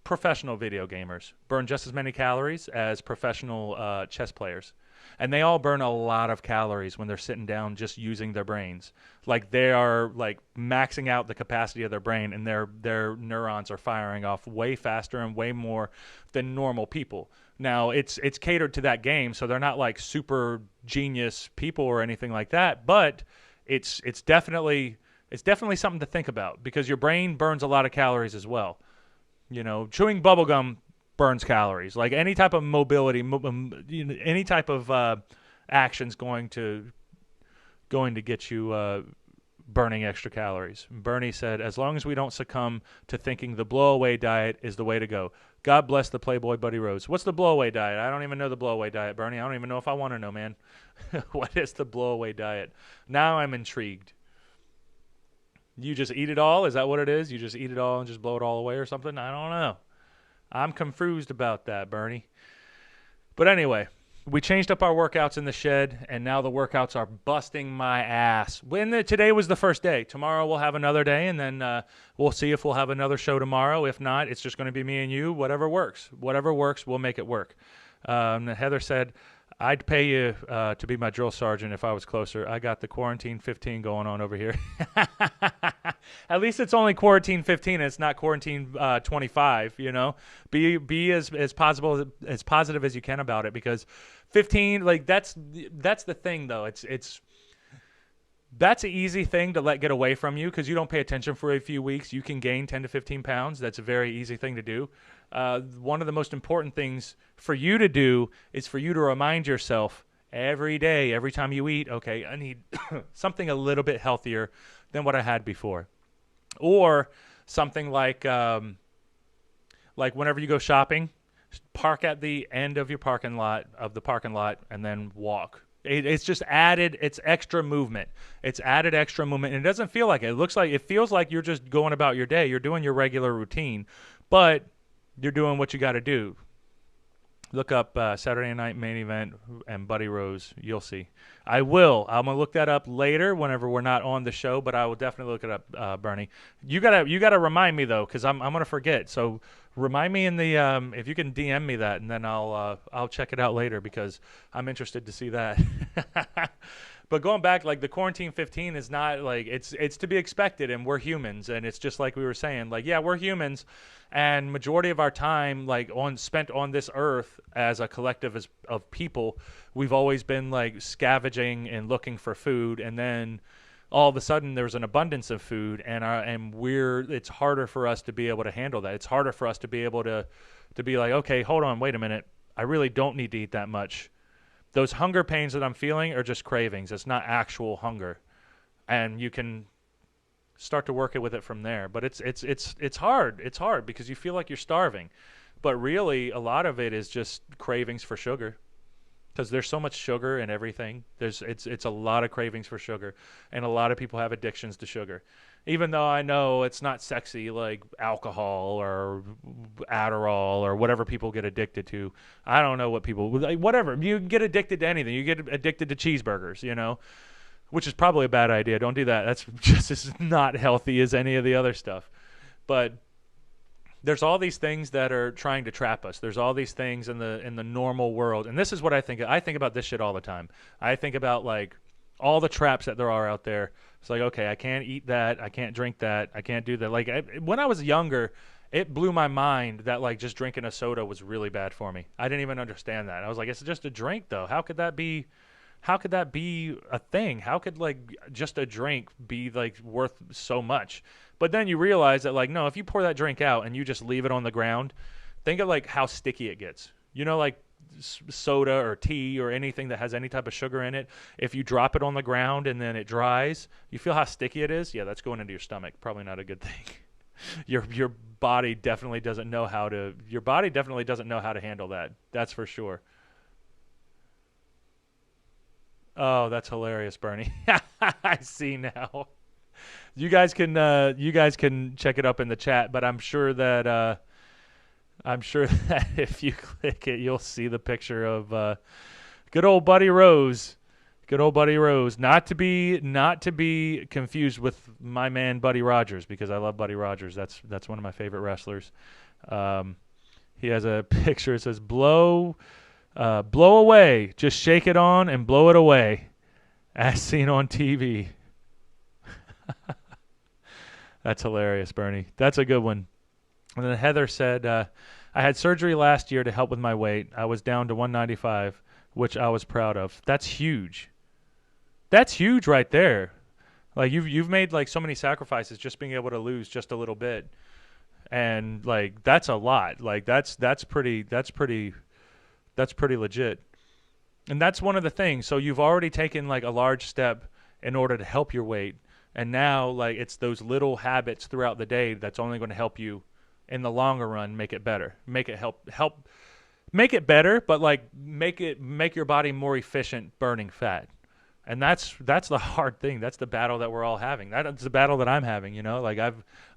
Professional video gamers burn just as many calories as professional chess players. And they all burn a lot of calories when they're sitting down just using their brains. Like they are like maxing out the capacity of their brain, and their neurons are firing off way faster and way more than normal people. Now it's catered to that game, so they're not like super genius people or anything like that, but it's definitely something to think about, because your brain burns a lot of calories as well. You know, chewing bubblegum burns calories. Like any type of mobility, any type of action's going to get you burning extra calories. Bernie said, as long as we don't succumb to thinking the blow-away diet is the way to go. God bless the Playboy Buddy Rose. What's the blow-away diet? I don't even know the blow-away diet, Bernie. I don't even know if I want to know, man. What is the blow-away diet? Now I'm intrigued. You just eat it all? Is that what it is? You just eat it all and just blow it all away or something? I don't know. I'm confused about that, Bernie. But anyway, we changed up our workouts in the shed, and now the workouts are busting my ass. Today was the first day. Tomorrow we'll have another day, and then we'll see if we'll have another show tomorrow. If not, it's just going to be me and you. Whatever works. Whatever works, we'll make it work. Heather said, I'd pay you to be my drill sergeant if I was closer. I got the quarantine 15 going on over here. At least it's only quarantine 15 and it's not quarantine 25, you know. Be as positive as you can about it, because 15, like that's the thing though. That's an easy thing to let get away from you because you don't pay attention for a few weeks. You can gain 10 to 15 pounds. That's a very easy thing to do. One of the most important things for you to do is for you to remind yourself every day, every time you eat, okay, I need something a little bit healthier than what I had before. Or something like whenever you go shopping, park at the end of your parking lot, and then walk. It's just added, it's extra movement. It's added extra movement, and it doesn't feel like it. It feels like you're just going about your day. You're doing your regular routine, but you're doing what you got to do. Look up Saturday Night Main Event and Buddy Rose. You'll see. I will. I'm gonna look that up later whenever we're not on the show, but I will definitely look it up, Bernie. You gotta remind me though, because I'm gonna forget. So remind me in the if you can DM me that, and then I'll check it out later because I'm interested to see that. But going back, like the quarantine 15 is not like it's to be expected, and we're humans, and it's just like we were saying, like yeah, we're humans, and majority of our time spent on this earth as a collective of people, we've always been like scavenging and looking for food, and then all of a sudden there's an abundance of food, and it's harder for us to be able to handle that. It's harder for us to be able to be like, okay, hold on, wait a minute, I really don't need to eat that much. Those hunger pains that I'm feeling are just cravings. It's not actual hunger. And you can start to work it with it from there. But it's hard. It's hard because you feel like you're starving. But really, a lot of it is just cravings for sugar. Because there's so much sugar in everything. It's a lot of cravings for sugar. And a lot of people have addictions to sugar. Even though I know it's not sexy like alcohol or Adderall or whatever people get addicted to. I don't know what people, whatever. You get addicted to anything. You get addicted to cheeseburgers, you know, which is probably a bad idea. Don't do that. That's just as not healthy as any of the other stuff. But there's all these things that are trying to trap us. There's all these things in the normal world. And this is what I think. I think about this shit all the time. I think about like all the traps that there are out there. It's like, okay, I can't eat that. I can't drink that. I can't do that. Like when I was younger, it blew my mind that like just drinking a soda was really bad for me. I didn't even understand that. I was like, it's just a drink though. How could that be a thing? How could like just a drink be like worth so much? But then you realize that like, no, if you pour that drink out and you just leave it on the ground, think of like how sticky it gets. You know, like soda or tea or anything that has any type of sugar in it, if you drop it on the ground and then it dries, you feel how sticky it is? Yeah, that's going into your stomach. Probably not a good thing. Your body definitely doesn't know how to. Your body definitely doesn't know how to handle that. That's for sure. Oh, that's hilarious, Bernie. I see now. You guys can check it up in the chat, but I'm sure that if you click it, you'll see the picture of good old Buddy Rose. Good old Buddy Rose. Not to be confused with my man Buddy Rogers, because I love Buddy Rogers. That's one of my favorite wrestlers. He has a picture. It says blow away. Just shake it on and blow it away, as seen on TV. That's hilarious, Bernie. That's a good one. And then Heather said, I had surgery last year to help with my weight. I was down to 195, which I was proud of. That's huge. That's huge right there. Like you've made like so many sacrifices just being able to lose just a little bit. And like that's a lot. Like that's pretty legit. And that's one of the things. So you've already taken like a large step in order to help your weight. And now like it's those little habits throughout the day that's only going to help you in the longer run make it better. Make it help make it better, but like make your body more efficient burning fat. And that's the hard thing. That's the battle that we're all having. That's the battle that I'm having, you know? Like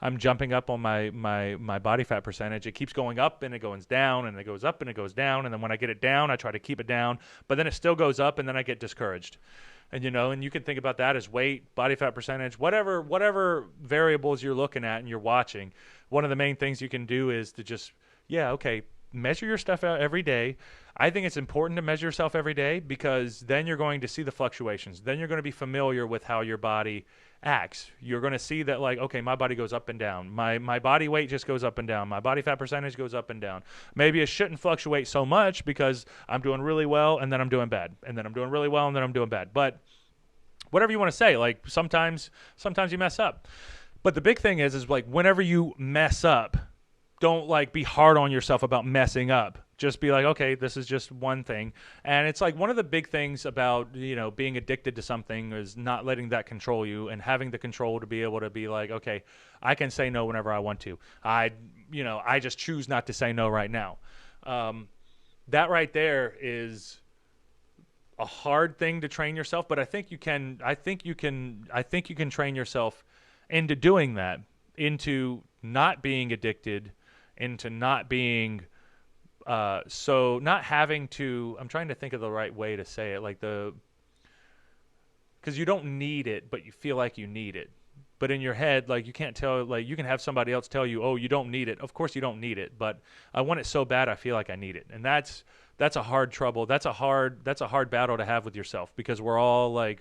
I'm jumping up on my body fat percentage. It keeps going up and it goes down and it goes up and it goes down, and then when I get it down, I try to keep it down, but then it still goes up and then I get discouraged. And you know, and you can think about that as weight, body fat percentage, whatever variables you're looking at and you're watching. One of the main things you can do is to just measure your stuff out every day. I think it's important to measure yourself every day because then you're going to see the fluctuations. Then you're going to be familiar with how your body acts. You're going to see that like, okay, my body goes up and down. My body weight just goes up and down. My body fat percentage goes up and down. Maybe it shouldn't fluctuate so much because I'm doing really well and then I'm doing bad. And then I'm doing really well and then I'm doing bad. But whatever you want to say, like sometimes you mess up. But the big thing is like whenever you mess up, don't like be hard on yourself about messing up. Just be like, okay, this is just one thing. And it's like one of the big things about, you know, being addicted to something is not letting that control you and having the control to be able to be like, okay, I can say no whenever I want to. I just choose not to say no right now. That right there is a hard thing to train yourself, but I think you can train yourself into doing that, into not being addicted, into not being so not having to. I'm trying to think of the right way to say it, like because you don't need it, but you feel like you need it. But in your head, like you can't tell, like you can have somebody else tell you, oh, you don't need it. Of course you don't need it, but I want it so bad I feel like I need it, and that's a hard trouble. That's a hard battle to have with yourself because we're all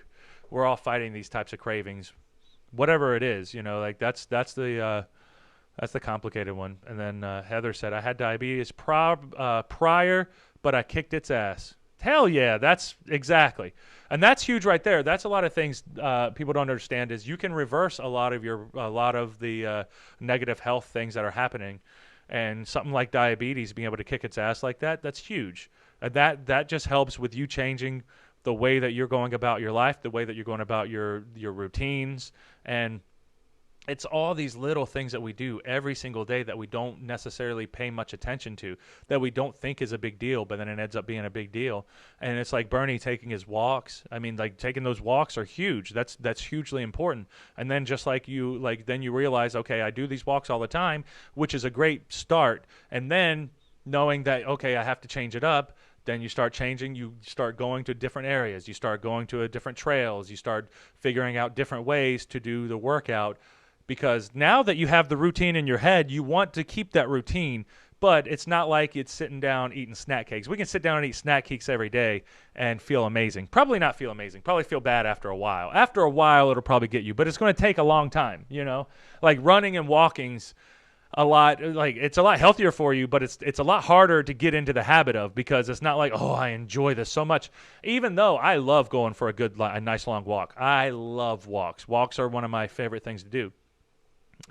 fighting these types of cravings, whatever it is, you know. Like that's the complicated one. And then Heather said, I had diabetes prior, but I kicked its ass. Hell yeah, that's exactly. And that's huge right there. That's a lot of things people don't understand is you can reverse a lot of the negative health things that are happening. And something like diabetes, being able to kick its ass like that, that's huge. That just helps with you changing the way that you're going about your life, the way that you're going about your routines. And it's all these little things that we do every single day that we don't necessarily pay much attention to, that we don't think is a big deal, but then it ends up being a big deal. And it's like Bernie taking his walks. I mean, like taking those walks are huge. That's hugely important. And then just like then you realize, okay, I do these walks all the time, which is a great start. And then knowing that, okay, I have to change it up. Then you start changing, you start going to different areas, you start going to different trails, you start figuring out different ways to do the workout. Because now that you have the routine in your head, you want to keep that routine, but it's not like it's sitting down eating snack cakes. We can sit down and eat snack cakes every day and feel amazing. Probably not feel amazing. Probably feel bad after a while. After a while, it'll probably get you, but it's going to take a long time, you know? Like running and walking's it's a lot healthier for you, but it's a lot harder to get into the habit of because it's not like, oh, I enjoy this so much. Even though I love going for a nice long walk. I love walks. Walks are one of my favorite things to do.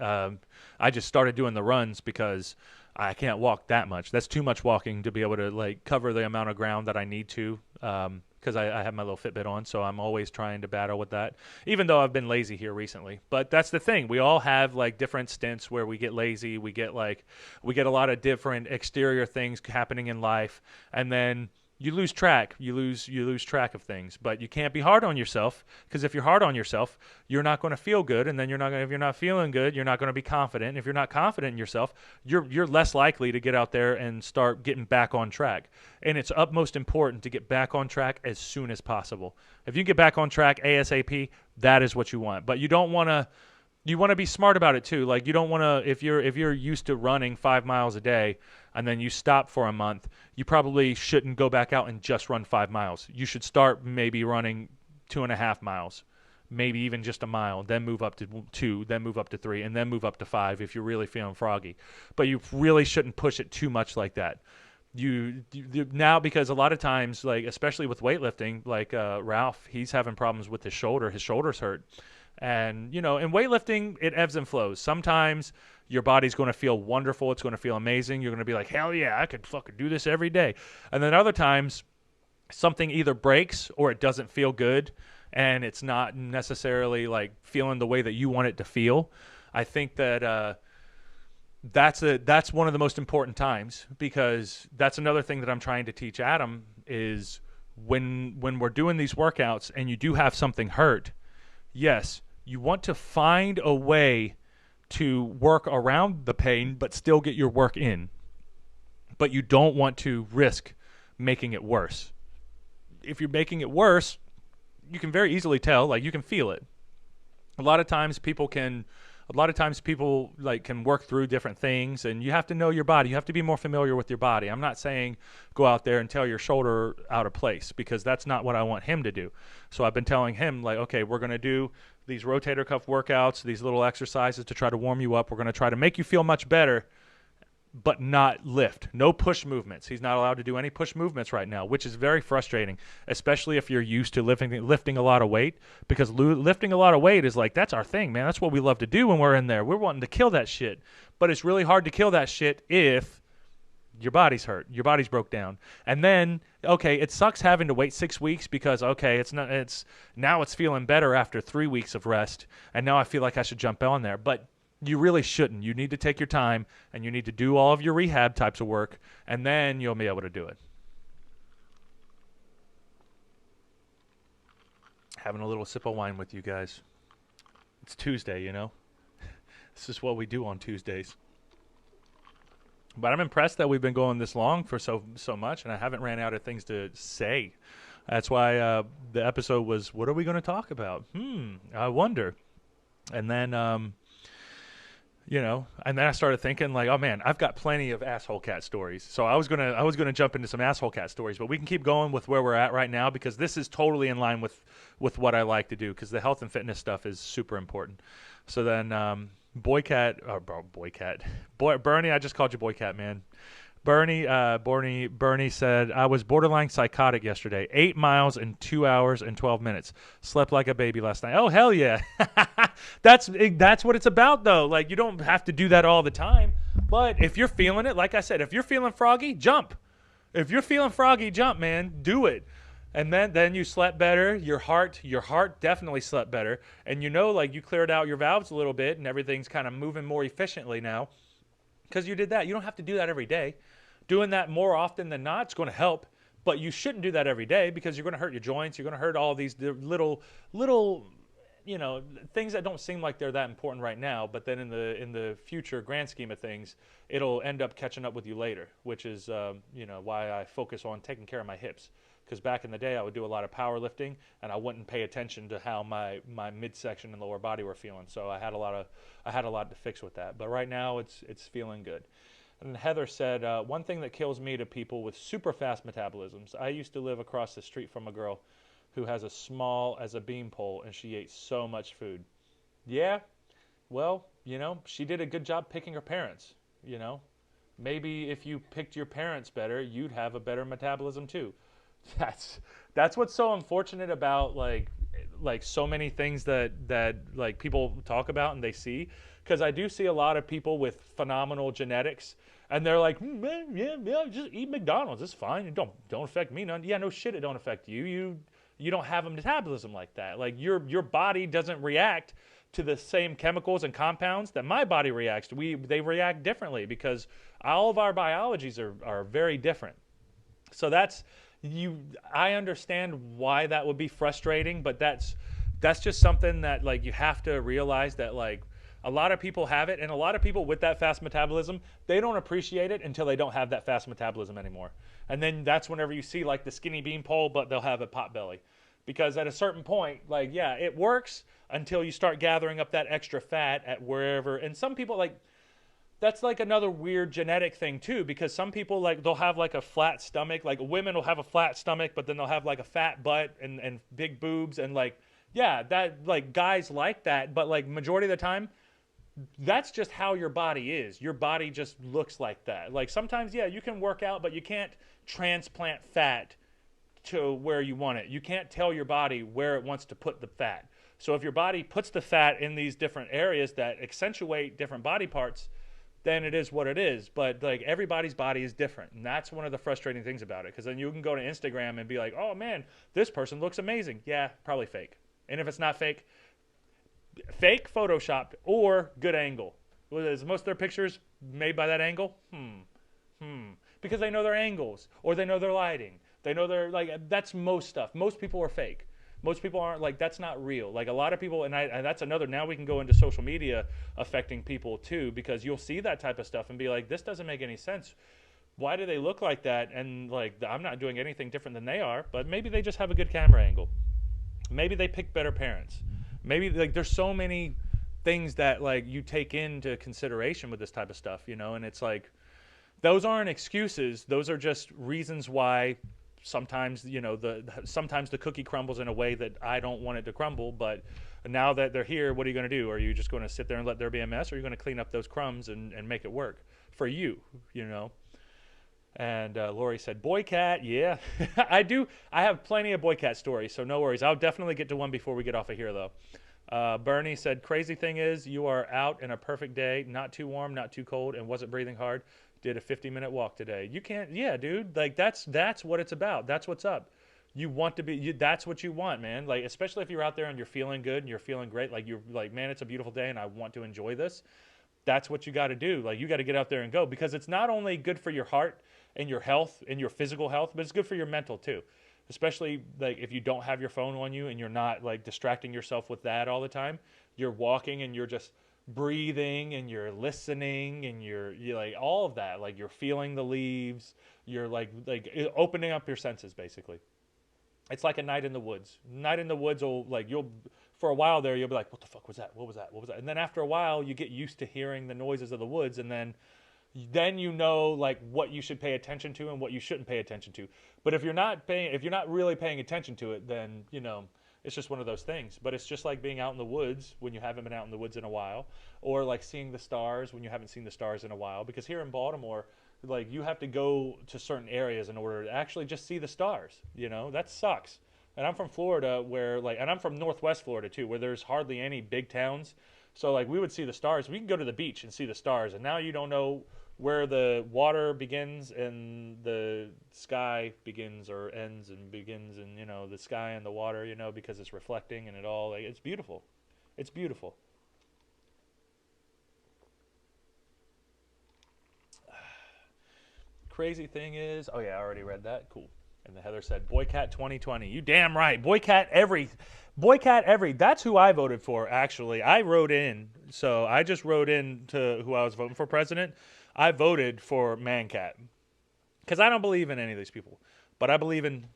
I just started doing the runs because I can't walk that much. That's too much walking to be able to like cover the amount of ground that I need to. because I have my little Fitbit on, so I'm always trying to battle with that, even though I've been lazy here recently. But that's the thing. We all have like different stints where we get lazy. We get a lot of different exterior things happening in life, and then you lose track. You lose track of things. But you can't be hard on yourself, because if you're hard on yourself, you're not going to feel good, and then if you're not feeling good, you're not going to be confident. If you're not confident in yourself, you're less likely to get out there and start getting back on track. And it's utmost important to get back on track as soon as possible. If you get back on track ASAP, that is what you want. But you don't want to. You want to be smart about it too. Like, you don't want to, if you're used to running 5 miles a day and then you stop for a month, you probably shouldn't go back out and just run 5 miles. You should start maybe running 2.5 miles, maybe even just a mile, then move up to 2, then move up to 3, and then move up to 5 if you're really feeling froggy. But you really shouldn't push it too much like that. You now, because a lot of times, like especially with weightlifting, like Ralph, he's having problems with his shoulder. His shoulder's hurt. And, in weightlifting, it ebbs and flows. Sometimes your body's going to feel wonderful. It's going to feel amazing. You're going to be like, hell yeah, I could fucking do this every day. And then other times, something either breaks or it doesn't feel good, and it's not necessarily like feeling the way that you want it to feel. I think that that's one of the most important times, because that's another thing that I'm trying to teach Adam is when we're doing these workouts and you do have something hurt, yes, you want to find a way to work around the pain but still get your work in. But you don't want to risk making it worse. If you're making it worse, you can very easily tell, like you can feel it. A lot of times people can work through different things, and you have to know your body. You have to be more familiar with your body. I'm not saying go out there and tell your shoulder out of place, because that's not what I want him to do. So I've been telling him, like, okay, we're going to do these rotator cuff workouts, these little exercises to try to warm you up. We're going to try to make you feel much better, but not lift. No push movements. He's not allowed to do any push movements right now, which is very frustrating, especially if you're used to lifting a lot of weight, because lifting a lot of weight is like, that's our thing, man. That's what we love to do when we're in there. We're wanting to kill that shit. But it's really hard to kill that shit if your body's hurt. Your body's broke down. And then, okay, it sucks having to wait 6 weeks because, okay, now it's feeling better after 3 weeks of rest, and now I feel like I should jump on there. But you really shouldn't. You need to take your time, and you need to do all of your rehab types of work, and then you'll be able to do it. Having a little sip of wine with you guys. It's Tuesday, This is what we do on Tuesdays. But I'm impressed that we've been going this long for so much, and I haven't ran out of things to say. That's why the episode was, what are we going to talk about? I wonder. And then... and then I started thinking, like, oh man, I've got plenty of asshole cat stories. So I was gonna jump into some asshole cat stories, but we can keep going with where we're at right now, because this is totally in line with what I like to do, because the health and fitness stuff is super important. So then Bernie, I just called you Boycat, man. Bernie said, I was borderline psychotic yesterday. 8 miles in 2 hours and 12 minutes. Slept like a baby last night. Oh, hell yeah. That's what it's about, though. Like, you don't have to do that all the time. But if you're feeling it, like I said, if you're feeling froggy, jump. If you're feeling froggy, jump, man. Do it. And then you slept better. Your heart definitely slept better. And like, you cleared out your valves a little bit, and everything's kind of moving more efficiently now because you did that. You don't have to do that every day. Doing that more often than not is going to help, but you shouldn't do that every day, because you're going to hurt your joints. You're going to hurt all these little things that don't seem like they're that important right now, but then in the future grand scheme of things, it'll end up catching up with you later, which is why I focus on taking care of my hips. Because back in the day, I would do a lot of powerlifting, and I wouldn't pay attention to how my midsection and lower body were feeling. So I had a lot to fix with that. But right now, it's feeling good. And Heather said, one thing that kills me to people with super fast metabolisms. I used to live across the street from a girl who has as small as a beanpole, and she ate so much food. Yeah, well, she did a good job picking her parents, Maybe if you picked your parents better, you'd have a better metabolism too. That's what's so unfortunate about like so many things that like people talk about and they see, because I do see a lot of people with phenomenal genetics, And they're like, man, yeah, just eat McDonald's. It's fine. It don't affect me none. Yeah, no shit, it don't affect you. You don't have a metabolism like that. Like your body doesn't react to the same chemicals and compounds that my body reacts to. They react differently because all of our biologies are very different. So I understand why that would be frustrating, but that's just something that like you have to realize that like a lot of people have it, and a lot of people with that fast metabolism, they don't appreciate it until they don't have that fast metabolism anymore. And then that's whenever you see like the skinny bean pole, but they'll have a pot belly. Because at a certain point, like, yeah, it works until you start gathering up that extra fat at wherever. And some people like, that's like another weird genetic thing too, because some people like, they'll have like a flat stomach, like women will have a flat stomach, but then they'll have like a fat butt and big boobs. And like, yeah, that like guys like that, but like majority of the time, that's just how your body is. Your body just looks like that. Like sometimes, yeah, you can work out, but you can't transplant fat to where you want it. You can't tell your body where it wants to put the fat. So if your body puts the fat in these different areas that accentuate different body parts, then it is what it is. But like everybody's body is different. And that's one of the frustrating things about it. Because then you can go to Instagram and be like, oh man, this person looks amazing. Yeah, probably fake. And if it's not fake photoshopped or good angle. Is most of their pictures made by that angle? Because they know their angles or they know their lighting. They know they're like, that's most stuff. Most people are fake. Most people aren't like, that's not real. Like a lot of people, and that's another, now we can go into social media affecting people too, because you'll see that type of stuff and be like, this doesn't make any sense. Why do they look like that? And like, I'm not doing anything different than they are, but maybe they just have a good camera angle. Maybe they picked better parents. Maybe like there's so many things that like you take into consideration with this type of stuff, you know, and it's like, those aren't excuses. Those are just reasons why sometimes, you know, sometimes the cookie crumbles in a way that I don't want it to crumble. But now that they're here, what are you going to do? Are you just going to sit there and let there be a mess? Or are you going to clean up those crumbs and make it work for you, you know? And Lori said, Boycat, yeah. I have plenty of Boycat stories, so no worries. I'll definitely get to one before we get off of here, though. Bernie said, crazy thing is, you are out in a perfect day, not too warm, not too cold, and wasn't breathing hard. Did a 50-minute walk today. You can't, yeah, dude. Like, that's what it's about. That's what's up. You want to be, that's what you want, man. Like, especially if you're out there and you're feeling good and you're feeling great. Like, you're like, man, it's a beautiful day and I want to enjoy this. That's what you got to do. Like, you got to get out there and go, because it's not only good for your heart and your health and your physical health, but it's good for your mental too. Especially like if you don't have your phone on you and you're not like distracting yourself with that all the time. You're walking and you're just breathing and you're listening and you're like all of that. Like you're feeling the leaves. You're like opening up your senses basically. It's like a night in the woods. Night in the woods will like for a while there you'll be like, what the fuck was that? What was that? What was that? And then after a while you get used to hearing the noises of the woods, and then you know like what you should pay attention to and what you shouldn't pay attention to. But if you're not really paying attention to it, then you know it's just one of those things. But it's just like being out in the woods when you haven't been out in the woods in a while, or like seeing the stars when you haven't seen the stars in a while. Because here in Baltimore, like you have to go to certain areas in order to actually just see the stars. You know, that sucks. And I'm from Florida and I'm from Northwest Florida too, where there's hardly any big towns. So like we would see the stars. We can go to the beach and see the stars. And now you don't know where the water begins and the sky begins or ends and begins, and you know the sky and the water, you know, because it's reflecting and it all like it's beautiful. It's beautiful. Crazy thing is, oh yeah, I already read that. Cool. And the Heather said, Boycat 2020. You damn right. Boycat every. That's who I voted for, actually. I wrote in. So I just wrote in to who I was voting for president. I voted for Mancat. Because I don't believe in any of these people. But I believe in,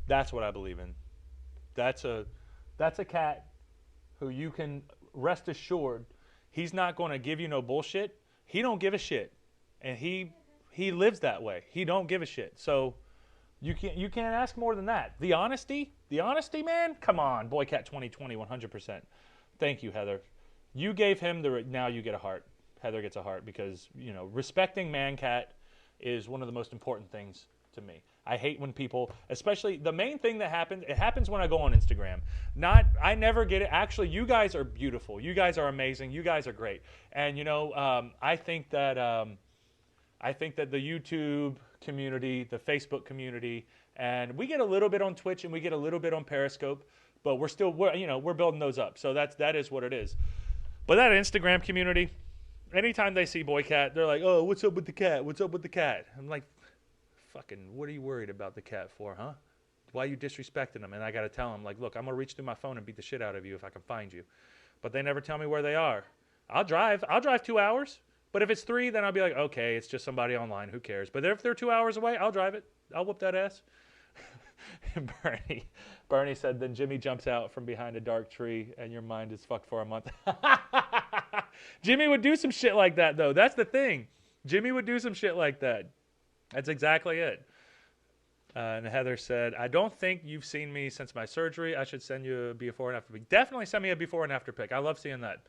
that's what I believe in. That's a cat who you can rest assured he's not going to give you no bullshit. He don't give a shit. And he lives that way. He don't give a shit. So you can't ask more than that. The honesty, man. Come on, Boycat 2020, 100%. Thank you, Heather. You gave him now you get a heart. Heather gets a heart because you know respecting Mancat is one of the most important things to me. I hate when people, especially the main thing that happens. It happens when I go on Instagram. I never get it. Actually, you guys are beautiful. You guys are amazing. You guys are great. And you know, I think that. I think that the YouTube community, the Facebook community, and we get a little bit on Twitch and we get a little bit on Periscope, but we're building those up. So that is what it is. But that Instagram community, anytime they see Boycat, they're like, "Oh, what's up with the cat? What's up with the cat?" I'm like, "Fucking, what are you worried about the cat for, huh? Why are you disrespecting them?" And I got to tell them, like, "Look, I'm going to reach through my phone and beat the shit out of you if I can find you." But they never tell me where they are. I'll drive 2 hours. But if it's 3, then I'll be like, okay, it's just somebody online. Who cares? But if they're 2 hours away, I'll drive it. I'll whoop that ass. And Bernie said, then Jimmy jumps out from behind a dark tree and your mind is fucked for a month. Jimmy would do some shit like that, though. That's the thing. Jimmy would do some shit like that. That's exactly it. And Heather said, I don't think you've seen me since my surgery. I should send you a before and after pic. Definitely send me a before and after pic. I love seeing that.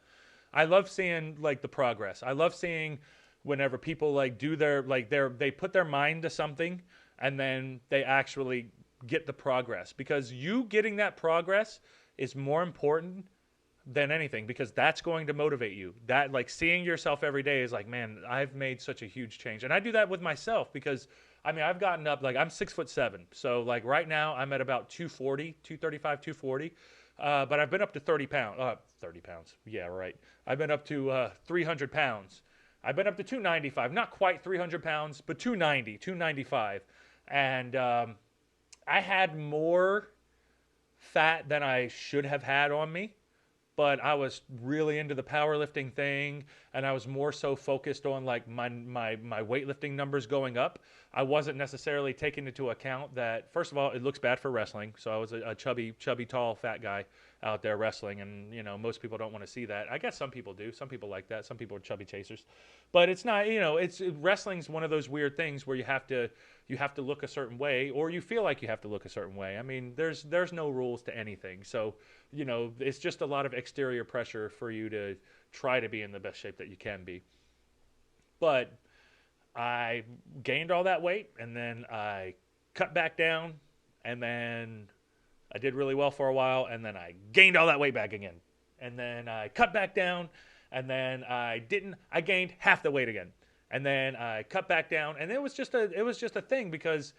I love seeing like the progress. I love seeing whenever people like do they put their mind to something and then they actually get the progress, because you getting that progress is more important than anything, because that's going to motivate you. That, like, seeing yourself every day is like, man, I've made such a huge change. And I do that with myself because I mean, I've gotten up, like, I'm 6'7". So like right now I'm at about 240, 235, 240. But I've been up to 30 pounds. 30 pounds. Yeah, right. I've been up to 300 pounds. I've been up to 295. Not quite 300 pounds, but 290, 295. And I had more fat than I should have had on me. But I was really into the powerlifting thing, and I was more so focused on like my weightlifting numbers going up. I wasn't necessarily taking into account that, first of all, it looks bad for wrestling. So I was a chubby, tall, fat guy out there wrestling, and you know, most people don't want to see that. I guess some people do. Some people like that. Some people are chubby chasers, but it's not. You know, wrestling's one of those weird things where you have to look a certain way, or you feel like you have to look a certain way. I mean, there's no rules to anything. So, you know, it's just a lot of exterior pressure for you to try to be in the best shape that you can be. But I gained all that weight, and then I cut back down, and then I did really well for a while, and then I gained all that weight back again. And then I cut back down, and then I gained half the weight again. And then I cut back down, and it was just a thing, because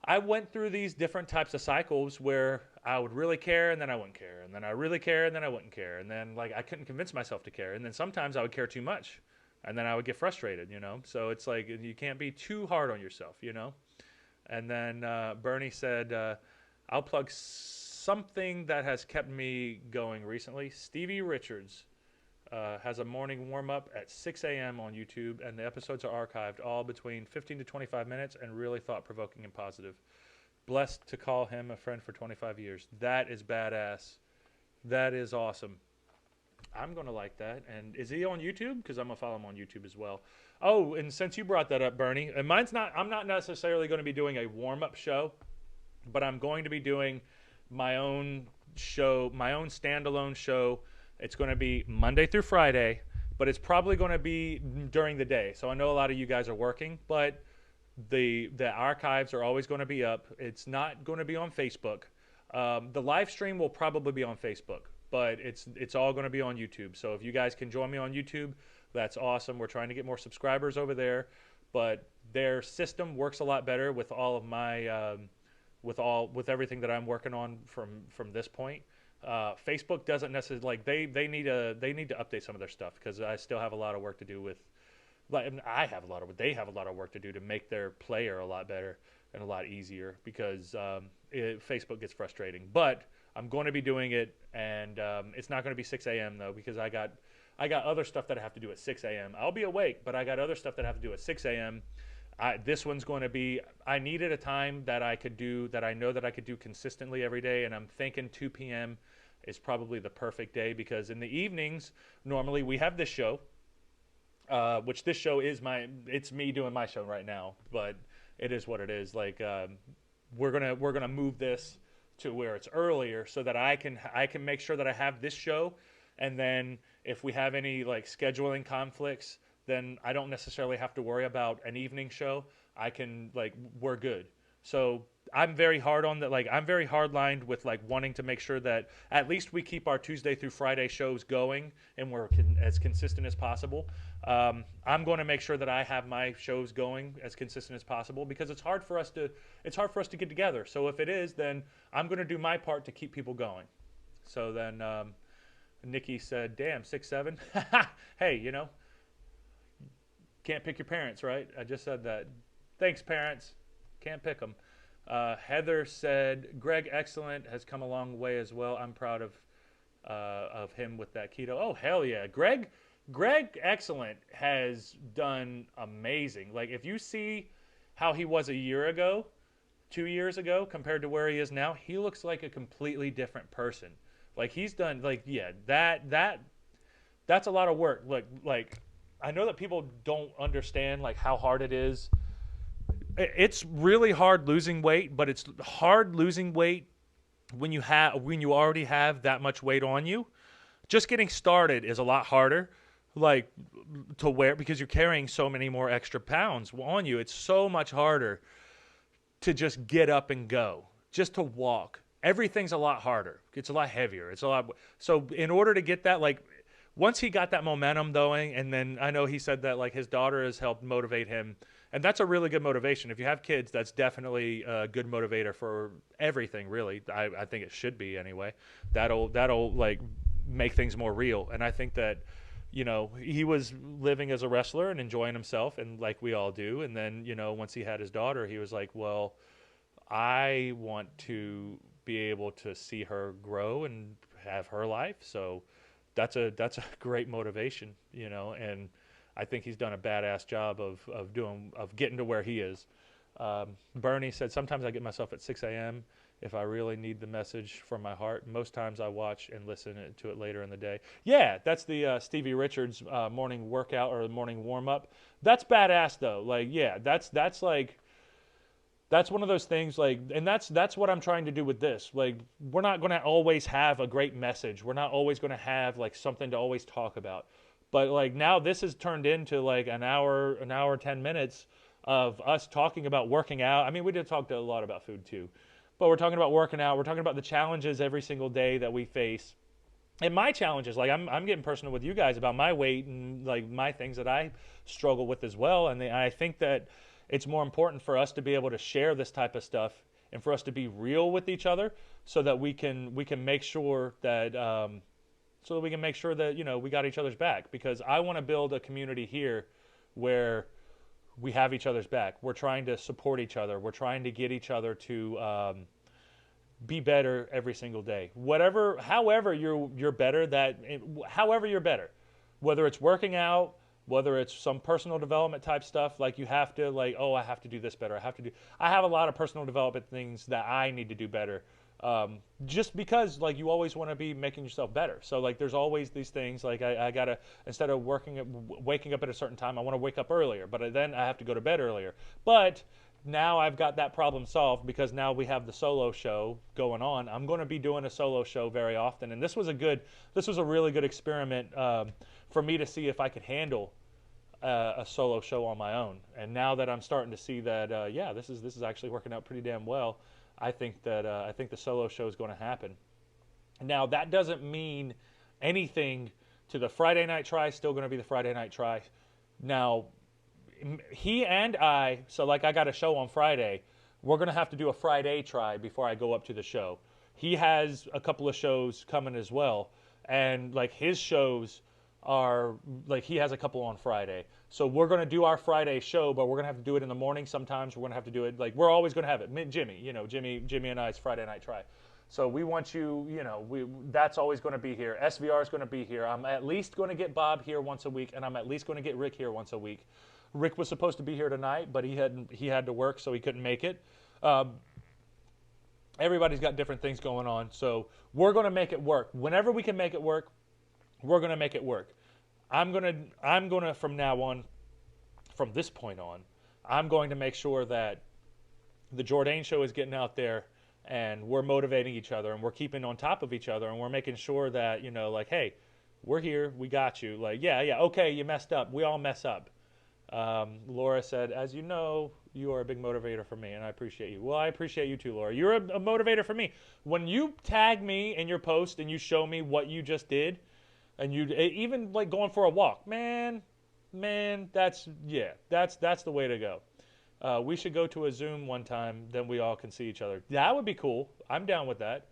I went through these different types of cycles where I would really care, and then I wouldn't care, and then I really care, and then I wouldn't care, and then like I couldn't convince myself to care, and then sometimes I would care too much, and then I would get frustrated, you know. So it's like you can't be too hard on yourself, you know. And then Bernie said, I'll plug something that has kept me going recently. Stevie Richards has a morning warm-up at 6 a.m. on YouTube, and the episodes are archived, all between 15 to 25 minutes, and really thought-provoking and positive. Blessed to call him a friend for 25 years. That is badass. That is awesome. I'm going to like that. And is he on YouTube? Because I'm going to follow him on YouTube as well. Oh, and since you brought that up, Bernie, and I'm not necessarily going to be doing a warm-up show, but I'm going to be doing my own show, my own standalone show. It's going to be Monday through Friday, but it's probably going to be during the day. So I know a lot of you guys are working, but the archives are always going to be up. It's not going to be on Facebook. The live stream will probably be on Facebook, but it's all going to be on YouTube. So if you guys can join me on YouTube, that's awesome. We're trying to get more subscribers over there, but their system works a lot better with all of my with everything that I'm working on from this point. Facebook doesn't necessarily, like, they need to update some of their stuff, because I still have a lot of work to do with, like, I mean, they have a lot of work to do to make their player a lot better and a lot easier, because Facebook gets frustrating. But I'm going to be doing it, and it's not going to be 6 a.m. though, because I got other stuff that I have to do at 6 a.m. I'll be awake, but I got other stuff that I have to do at 6 a.m. This one's going to be, I needed a time that I could do, that I know that I could do consistently every day, and I'm thinking 2 p.m. is probably the perfect day, because in the evenings, normally we have this show, which this show is it's me doing my show right now, but it is what it is. Like, we're gonna move this to where it's earlier, so that I can make sure that I have this show, and then if we have any like scheduling conflicts, then I don't necessarily have to worry about an evening show. I can, like, we're good. So I'm very hard on that. Like, I'm very hard lined with like wanting to make sure that at least we keep our Tuesday through Friday shows going and we're as consistent as possible. I'm going to make sure that I have my shows going as consistent as possible because it's hard for us to get together. So if it is, then I'm going to do my part to keep people going. So then Nikki said, "Damn, 6'7". Hey, can't pick your parents, right? I just said that. Thanks, parents. Can't pick them. Heather said, "Greg, excellent, has come a long way as well. I'm proud of him with that keto." Oh, hell yeah. Greg, excellent, has done amazing. Like, if you see how he was a year ago, 2 years ago, compared to where he is now, he looks like a completely different person. Like, he's done, like, yeah, that's a lot of work. Like, I know that people don't understand, like, how hard it is. It's really hard losing weight, but it's hard losing weight when you already have that much weight on you. Just getting started is a lot harder, like, to wear, because you're carrying so many more extra pounds on you. It's so much harder to just get up and go, just to walk. Everything's a lot harder. It's a lot heavier. It's a lot. So in order to get that, like, once he got that momentum going, and then I know he said that, like, his daughter has helped motivate him. And that's a really good motivation. If you have kids, that's definitely a good motivator for everything, really. I think it should be anyway. That'll like make things more real. And I think that, he was living as a wrestler and enjoying himself, and like we all do. And then, once he had his daughter, he was like, well, I want to be able to see her grow and have her life. So that's a great motivation, and I think he's done a badass job of getting to where he is. Bernie said, "Sometimes I get myself at 6 a.m. if I really need the message from my heart. Most times I watch and listen to it later in the day." Yeah, that's the Stevie Richards morning workout or morning warm up. That's badass though. Like, yeah, that's one of those things, like, and that's what I'm trying to do with this. Like, we're not going to always have a great message. We're not always going to have like something to always talk about. But like, now this has turned into like an hour, 10 minutes of us talking about working out. I mean, we did talk a lot about food too, but we're talking about working out. We're talking about the challenges every single day that we face. And my challenges, like, I'm getting personal with you guys about my weight and like my things that I struggle with as well. And I think that it's more important for us to be able to share this type of stuff and for us to be real with each other so that we can make sure that we got each other's back, because I want to build a community here where we have each other's back. We're trying to support each other. We're trying to get each other to be better every single day. However you're better, however you're better, whether it's working out, whether it's some personal development type stuff, like you have to, like, oh, I have to do this better. I have a lot of personal development things that I need to do better. Just because, like, you always want to be making yourself better. So like, there's always these things, like, I gotta, instead of waking up at a certain time, I want to wake up earlier, but then I have to go to bed earlier. But now I've got that problem solved, because now we have the solo show going on. I'm going to be doing a solo show very often, and this was a really good experiment for me to see if I could handle a solo show on my own. And now that I'm starting to see that, this is actually working out pretty damn well, I think the solo show is going to happen. Now, that doesn't mean anything to the Friday night try. Still going to be the Friday night try. Now, he and I, so like, I got a show on Friday. We're going to have to do a Friday try before I go up to the show. He has a couple of shows coming as well, and like, his shows are like, he has a couple on Friday. So we're going to do our Friday show, but we're going to have to do it in the morning. Sometimes we're going to have to do it, like, we're always going to have it. Jimmy and I's Friday night try. So we want that's always going to be here. SVR is going to be here. I'm at least going to get Bob here once a week, and I'm at least going to get Rick here once a week. Rick was supposed to be here tonight, but he had to work, so he couldn't make it. Everybody's got different things going on, so we're going to make it work. Whenever we can make it work, we're going to make it work. I'm gonna from now on, from this point on, I'm going to make sure that the Jordane show is getting out there, and we're motivating each other, and we're keeping on top of each other, and we're making sure that, like, hey, we're here, we got you. Like, yeah, okay, you messed up. We all mess up. Laura said, as you know, you are a big motivator for me, and I appreciate you. Well, I appreciate you too, Laura. You're a motivator for me. When you tag me in your post and you show me what you just did, and you even like going for a walk, man, that's the way to go. We should go to a Zoom one time, then we all can see each other. That would be cool. I'm down with that.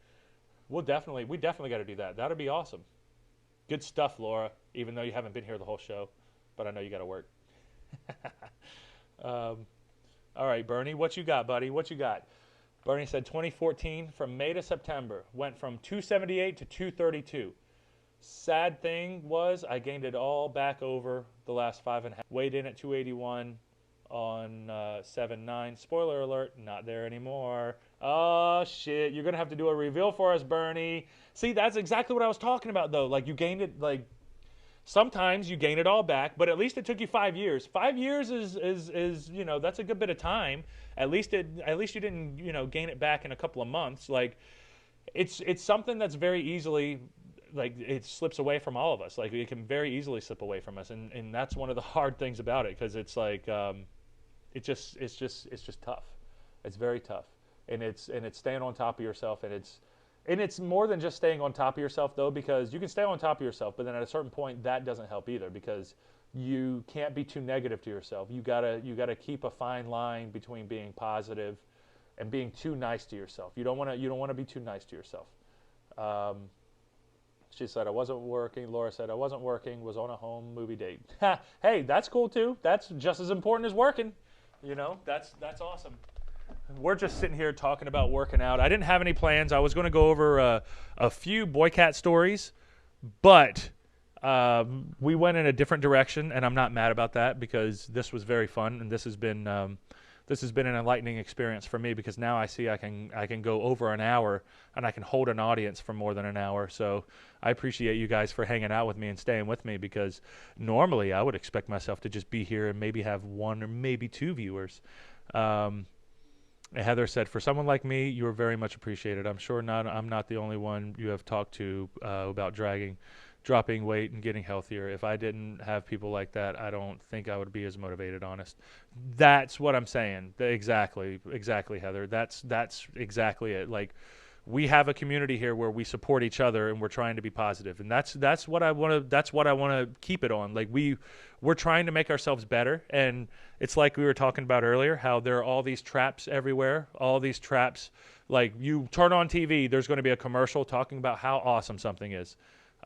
We definitely got to do that. That'd be awesome. Good stuff, Laura. Even though you haven't been here the whole show, but I know you got to work. All right, Bernie, what you got, buddy? What you got? Bernie said 2014 from May to September went from 278 to 232. Sad thing was I gained it all back over the last 5.5. Weighed in at 281 on 7-9. Spoiler alert, not there anymore. Oh shit, you're gonna have to do a reveal for us, Bernie. See, that's exactly what I was talking about though. Like you gained it, like sometimes you gain it all back, but at least it took you 5 years. 5 years is you know, that's a good bit of time. At least you didn't, you know, gain it back in a couple of months. Like it's something that's very easily, like it slips away from all of us. Like it can very easily slip away from us, and that's one of the hard things about it, because it's like it's just tough. It's very tough, and it's staying on top of yourself, and it's more than just staying on top of yourself though, because you can stay on top of yourself, but then at a certain point that doesn't help either, because you can't be too negative to yourself. You gotta keep a fine line between being positive and being too nice to yourself. You don't want to be too nice to yourself. She said, I wasn't working. Laura said, I wasn't working, was on a home movie date. Hey, that's cool too. That's just as important as working. You know, that's awesome. We're just sitting here talking about working out. I didn't have any plans. I was going to go over a few Boycat stories, but we went in a different direction, and I'm not mad about that, because this was very fun, and this has been an enlightening experience for me, because now I see I can go over an hour, and I can hold an audience for more than an hour. So I appreciate you guys for hanging out with me and staying with me, because normally I would expect myself to just be here and maybe have one or maybe two viewers. Heather said, for someone like me, you are very much appreciated. I'm sure I'm not the only one you have talked to about dropping weight and getting healthier. If I didn't have people like that, I don't think I would be as motivated, honest. That's what I'm saying. Exactly, Heather. That's exactly it. Like, we have a community here where we support each other, and we're trying to be positive. And that's what I want to keep it on. Like we're trying to make ourselves better, and it's like we were talking about earlier, how there are all these traps everywhere, all these traps. Like, you turn on TV, there's going to be a commercial talking about how awesome something is.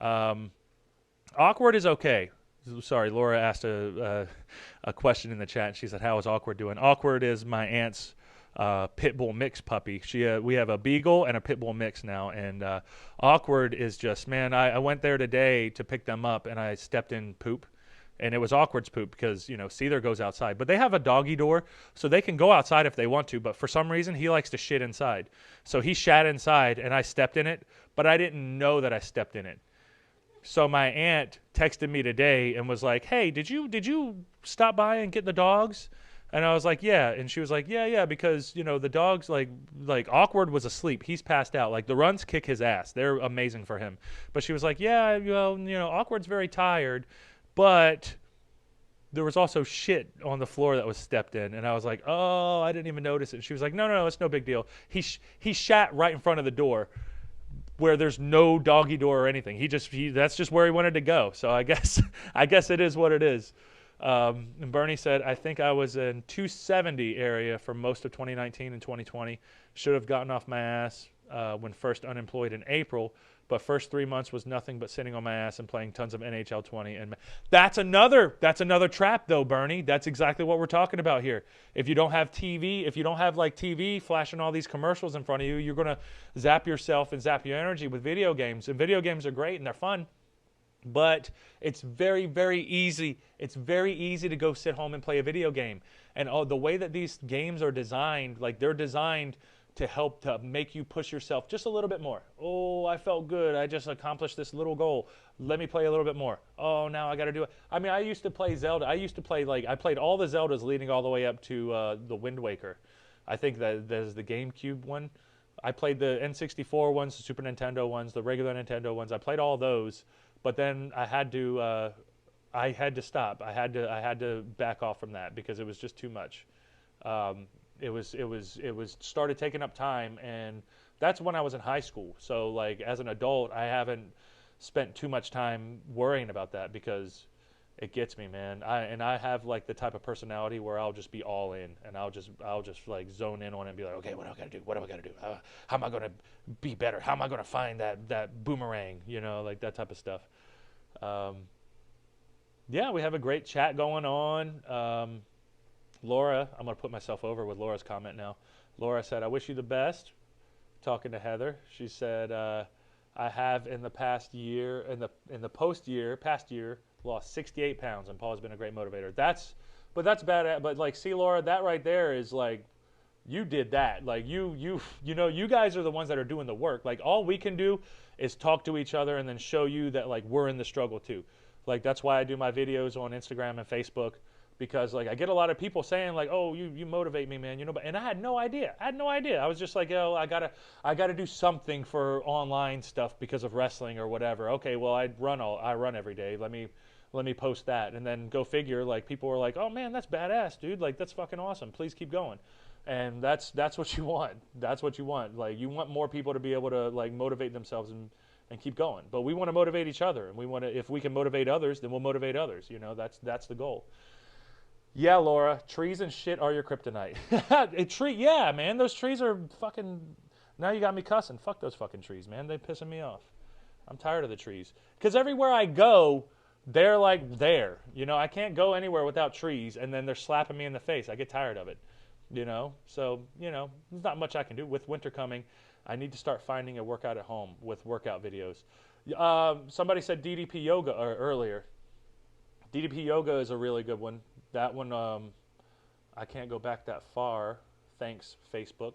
Awkward is okay. Sorry, Laura asked a question in the chat. She said, how is Awkward doing? Awkward is my aunt's pit bull mix puppy. We have a beagle and a pit bull mix now, and Awkward is just, man, I went there today to pick them up, and I stepped in poop, and it was Awkward's poop, because, you know, Seether goes outside, but they have a doggy door, so they can go outside if they want to, but for some reason he likes to shit inside. So he shat inside, and I stepped in it, but I didn't know that I stepped in it. So my aunt texted me today and was like, hey, did you stop by and get the dogs? And I was like, yeah. And she was like, yeah, because, you know, the dogs, like Awkward was asleep. He's passed out. Like, the runs kick his ass. They're amazing for him. But she was like, yeah, well, you know, Awkward's very tired, but there was also shit on the floor that was stepped in. And I was like, oh, I didn't even notice it. And she was like, no, it's no big deal. He shat right in front of the door, where there's no doggy door or anything. That's just where he wanted to go. So I guess it is what it is. And Bernie said, I think I was in 270 area for most of 2019 and 2020. Should have gotten off my ass when first unemployed in April, but first 3 months was nothing but sitting on my ass and playing tons of NHL 20. And that's another trap though, Bernie. That's exactly what we're talking about here. If you don't have TV, if you don't have like TV flashing all these commercials in front of you, you're going to zap yourself and zap your energy with video games. And video games are great and they're fun, but it's very, very easy. It's very easy to go sit home and play a video game. And the way that these games are designed, like they're designed to help to make you push yourself just a little bit more. Oh, I felt good. I just accomplished this little goal. Let me play a little bit more. Oh, now I got to do it. I mean, I used to play Zelda. I played all the Zeldas leading all the way up to the Wind Waker. I think that there's the GameCube one. I played the N64 ones, the Super Nintendo ones, the regular Nintendo ones. I played all those, but then I had to I had to stop. I had to back off from that because it was just too much. It was started taking up time, and that's when I was in high school. So like as an adult, I haven't spent too much time worrying about that because it gets me, man. I have like the type of personality where I'll just be all in, and I'll just like zone in on it and be like, okay, what do I gotta do? What do I gotta do? How am I gonna be better? How am I gonna find that boomerang? Like that type of stuff. Um, yeah, we have a great chat going on. Laura, I'm going to put myself over with Laura's comment now. Laura said, I wish you the best. Talking to Heather, she said, I have in the past year, in the past year, lost 68 pounds, and Paul's been a great motivator. But that's bad. But like, see, Laura, that right there is like, you did that. Like you guys are the ones that are doing the work. Like all we can do is talk to each other and then show you that like we're in the struggle too. Like that's why I do my videos on Instagram and Facebook, because like I get a lot of people saying like, "Oh, you motivate me, man." And I had no idea. I was just like, "Yo, I gotta do something for online stuff because of wrestling or whatever." Okay, well, I run every day. Let me post that, and then go figure. Like people were like, "Oh man, that's badass, dude. Like that's fucking awesome. Please keep going." And that's what you want. That's what you want. Like you want more people to be able to like motivate themselves and keep going. But we want to motivate each other, and we want to, if we can motivate others, then we'll motivate others. That's the goal. Yeah, Laura, trees and shit are your kryptonite. Yeah, man, those trees are fucking. Now you got me cussing. Fuck those fucking trees, man. They're pissing me off. I'm tired of the trees. Because everywhere I go, they're like there. I can't go anywhere without trees, and then they're slapping me in the face. I get tired of it. So there's not much I can do. With winter coming, I need to start finding a workout at home with workout videos. Somebody said DDP yoga earlier. DDP yoga is a really good one. That one, I can't go back that far, thanks Facebook.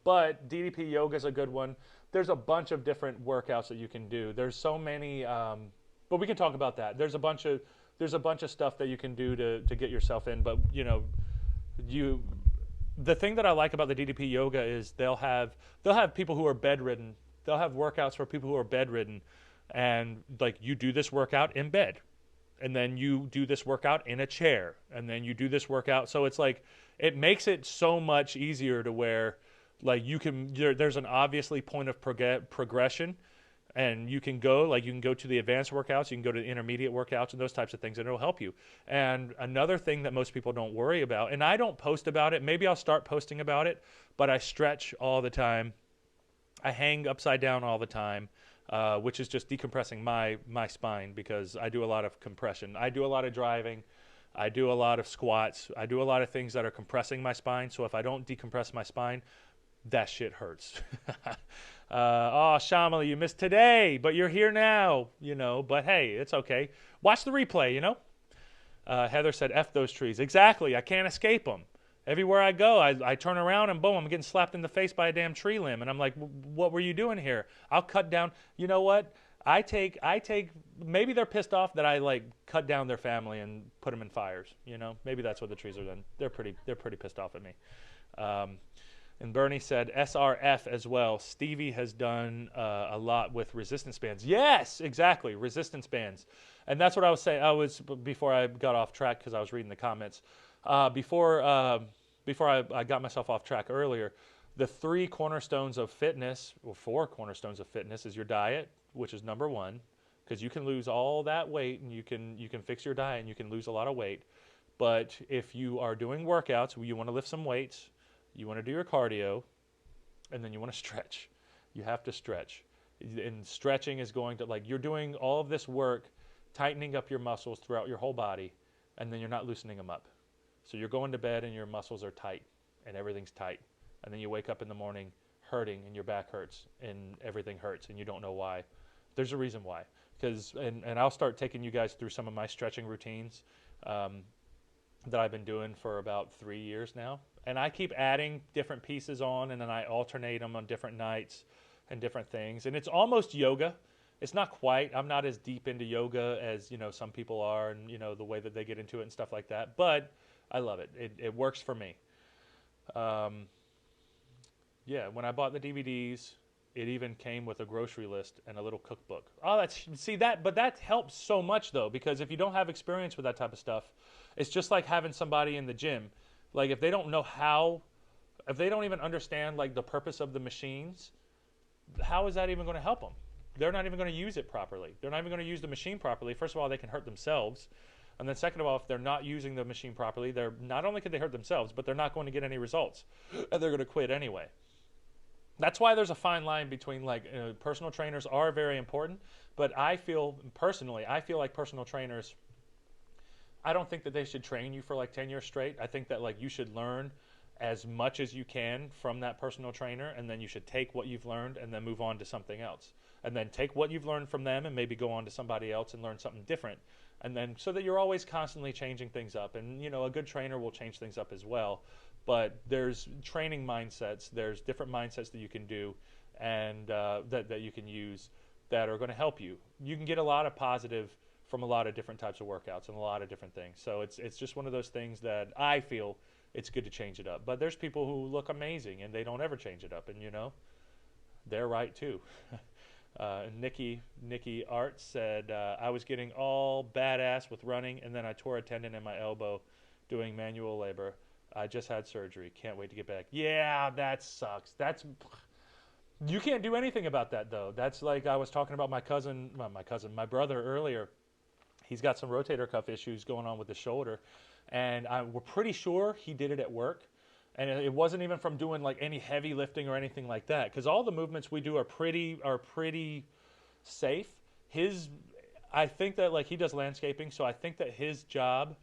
But DDP yoga is a good one. There's a bunch of different workouts that you can do. There's so many, but we can talk about that. There's a bunch of stuff that you can do to get yourself in. But the thing that I like about the DDP yoga is they'll have people who are bedridden. They'll have workouts for people who are bedridden, and like you do this workout in bed, and then you do this workout in a chair, and then you do this workout. So it's like it makes it so much easier to where like there's an obviously point of progression, and you can go to the advanced workouts, you can go to the intermediate workouts and those types of things, and it'll help you. And another thing that most people don't worry about, and I don't post about it, maybe I'll start posting about it, but I stretch all the time. I hang upside down all the time, which is just decompressing my spine, because I do a lot of compression. I do a lot of driving. I do a lot of squats. I do a lot of things that are compressing my spine. So if I don't decompress my spine, that shit hurts. Oh, Shamali, you missed today, but you're here now, but hey, it's okay. Watch the replay, Heather said, F those trees. Exactly. I can't escape them. Everywhere I go, I turn around and boom, I'm getting slapped in the face by a damn tree limb. And I'm like, what were you doing here? I'll cut down. You know what? I take, maybe they're pissed off that I like cut down their family and put them in fires. Maybe that's what the trees are doing. They're pretty pissed off at me. And Bernie said SRF as well. Stevie has done a lot with resistance bands. Yes, exactly, resistance bands. And that's what I was saying. Before I got off track, because I was reading the comments. Before I got myself off track earlier, the 4 cornerstones of fitness is your diet, which is number 1, because you can lose all that weight and you can fix your diet and you can lose a lot of weight. But if you are doing workouts, you want to lift some weights, you want to do your cardio, and then you want to stretch. You have to stretch. And stretching is going to, like, you're doing all of this work, tightening up your muscles throughout your whole body, and then you're not loosening them up. So you're going to bed and your muscles are tight and everything's tight. And then you wake up in the morning hurting and your back hurts and everything hurts and you don't know why. There's a reason why. And I'll start taking you guys through some of my stretching routines that I've been doing for about 3 years now. And I keep adding different pieces on, and then I alternate them on different nights and different things. And it's almost yoga. It's not quite. I'm not as deep into yoga as, some people are, and, the way that they get into it and stuff like that. But I love it. It works for me. Yeah, when I bought the DVDs, It even came with a grocery list and a little cookbook. Oh, but that helps so much though, because if you don't have experience with that type of stuff, it's just like having somebody in the gym. Like if they don't know how, if they don't even understand like the purpose of the machines, how is that even going to help them? They're not even going to use it properly. They're not even going to use the machine properly. First of all, they can hurt themselves. And then second of all, if they're not using the machine properly, they're not only could they hurt themselves, but they're not going to get any results. And they're going to quit anyway. That's why there's a fine line between like personal trainers are very important, but I feel like personal trainers, I don't think that they should train you for like 10 years straight. I think that like you should learn as much as you can from that personal trainer, and then you should take what you've learned and then move on to something else. And then take what you've learned from them and maybe go on to somebody else and learn something different. And then so that you're always constantly changing things up. And you know, a good trainer will change things up as well. But there's training mindsets, there's different mindsets that you can do and that you can use that are going to help you. You can get a lot of positive from a lot of different types of workouts and a lot of different things. So it's just one of those things that I feel it's good to change it up. But there's people who look amazing and they don't ever change it up, and you know, they're right too. Nikki Art said, I was getting all badass with running, and then I tore a tendon in my elbow doing manual labor. I just had surgery. Can't wait to get back. Yeah, that sucks. You can't do anything about that though. That's like I was talking about my brother earlier. He's got some rotator cuff issues going on with his shoulder, and we're pretty sure he did it at work. And it wasn't even from doing like any heavy lifting or anything like that, because all the movements we do are pretty safe. I think that like he does landscaping, so I think that his job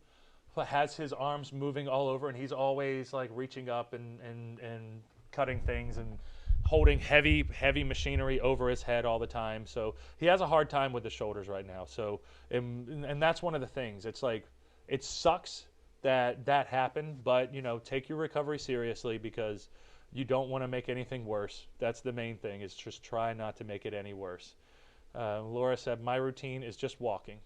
has his arms moving all over, and he's always like reaching up and cutting things and holding heavy machinery over his head all the time. So he has a hard time with his shoulders right now. So and that's one of the things. It's like it sucks that happened, but you know, take your recovery seriously, because you don't want to make anything worse. That's the main thing, is just try not to make it any worse. Laura said, my routine is just walking.